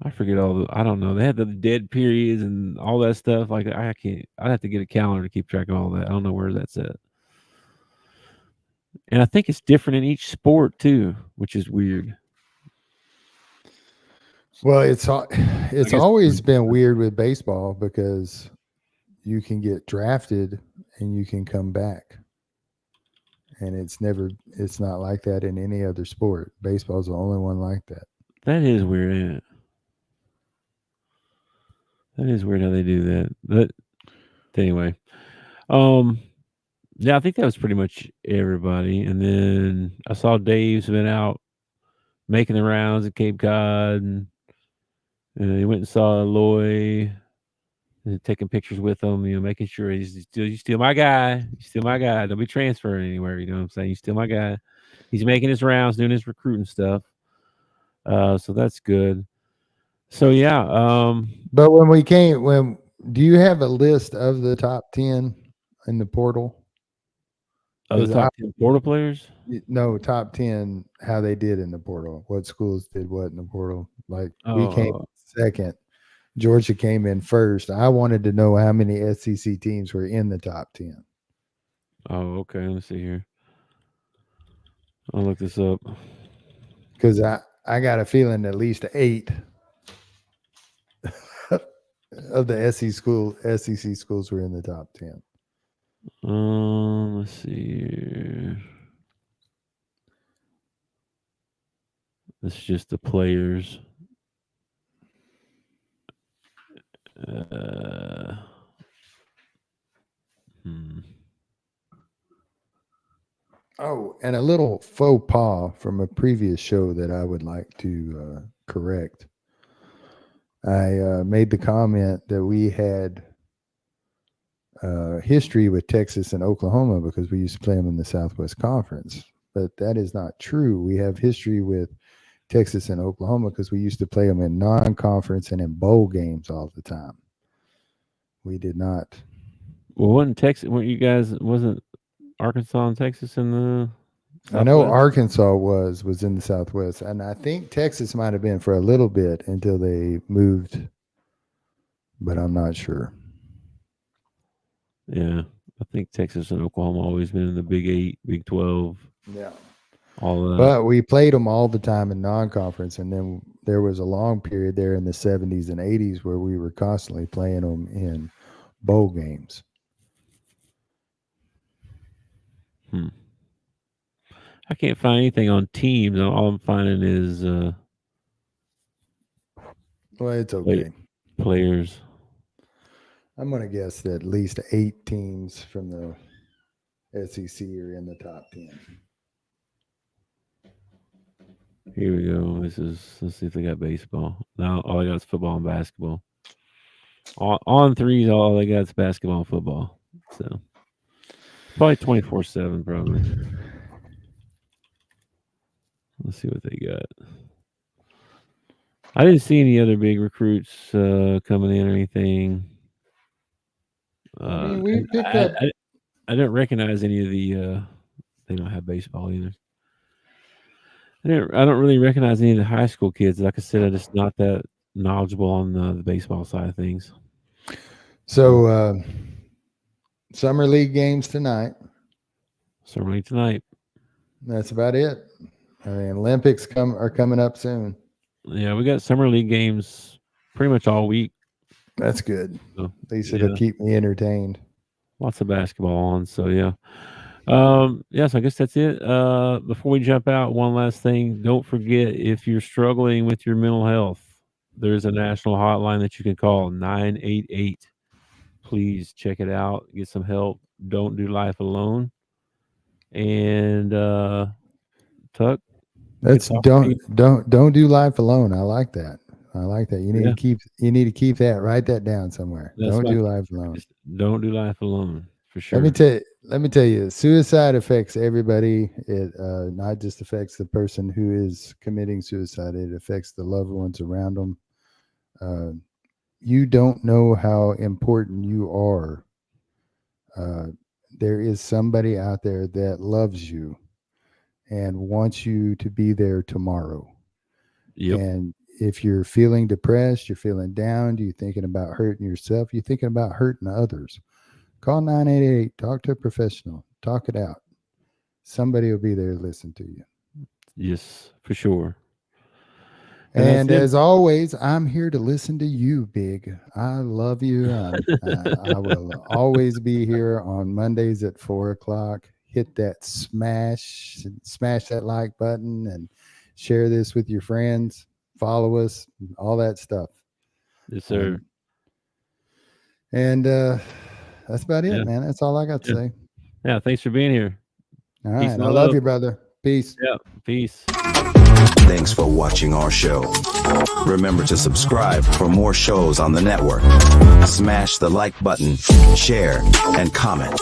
I forget I don't know. They had the dead periods and all that stuff. I'd have to get a calendar to keep track of all that. I don't know where that's at. And I think it's different in each sport too, which is weird. Well, it's always been weird with baseball because you can get drafted and you can come back. And it's not like that in any other sport. Baseball's the only one like that. That is weird, isn't it? That is weird how they do that. But anyway, yeah, I think that was pretty much everybody. And then I saw Dave's been out making the rounds at Cape Cod, and he went and saw Loy, and taking pictures with him. Making sure he's still my guy. He's still my guy. Don't be transferring anywhere. You know what I'm saying? He's still my guy. He's making his rounds, doing his recruiting stuff. So that's good. So yeah. But do you have a list of the top 10 in the portal? The top 10 portal players? No, top 10, how they did in the portal. What schools did what in the portal? Like, we came second. Georgia came in first. I wanted to know how many SEC teams were in the top 10. Oh, okay. Let's see here. I'll look this up. Because I got a feeling at least 8 of the SEC schools were in the top 10. Let's see here. This is just the players. Oh, and a little faux pas from a previous show that I would like to correct. I made the comment that we had history with Texas and Oklahoma because we used to play them in the Southwest Conference, but that is not true. We have history with Texas and Oklahoma because we used to play them in non-conference and in bowl games all the time. We did not. Well, wasn't Arkansas and Texas in the Southwest? I know Arkansas was in the Southwest, and I think Texas might have been for a little bit until they moved, but I'm not sure. Yeah, I think Texas and Oklahoma always been in the Big 8, Big 12. Yeah. All that. But we played them all the time in non-conference, and then there was a long period there in the 70s and 80s where we were constantly playing them in bowl games. I can't find anything on teams. All I'm finding is well, it's okay. Players. I'm going to guess that at least 8 teams from the SEC are in the top 10. Here we go. Let's see if they got baseball. No, all I got is football and basketball. On threes, all they got is basketball and football. So probably 24/7, probably. Let's see what they got. I didn't see any other big recruits coming in or anything. I mean, we picked up. I didn't recognize any of the. They don't have baseball either. I don't really recognize any of the high school kids. Like I said, I'm just not that knowledgeable on the baseball side of things. So, summer league games tonight. Summer league tonight. That's about it. I mean, Olympics are coming up soon. Yeah, we got summer league games pretty much all week. That's good. So, at least it'll keep me entertained. Lots of basketball on, so yeah. Yes, I guess that's it. Before we jump out, one last thing. Don't forget, if you're struggling with your mental health, there's a national hotline that you can call, 988. Please check it out. Get some help. Don't do life alone. And Tuck, that's don't do life alone. I like that. You need to keep that. Write that down somewhere. Don't do life alone. Don't do life alone, for sure. Let me tell you, suicide affects everybody. It not just affects the person who is committing suicide. It affects the loved ones around them. You don't know how important you are. There is somebody out there that loves you and wants you to be there tomorrow. Yep. And if you're feeling depressed, you're feeling down, you're thinking about hurting yourself, you're thinking about hurting others, call 988, talk to a professional, talk it out. Somebody will be there to listen to you. Yes, for sure. And as always, I'm here to listen to you, Big. I love you. I will always be here on Mondays at 4:00. Hit that smash that like button and share this with your friends. Follow us, all that stuff. Yes, sir. And that's about it, man. That's all I got to say. Yeah, thanks for being here. All right. I love you, brother. Peace. Yeah, peace. Thanks for watching our show. Remember to subscribe for more shows on the network. Smash the like button, share, and comment.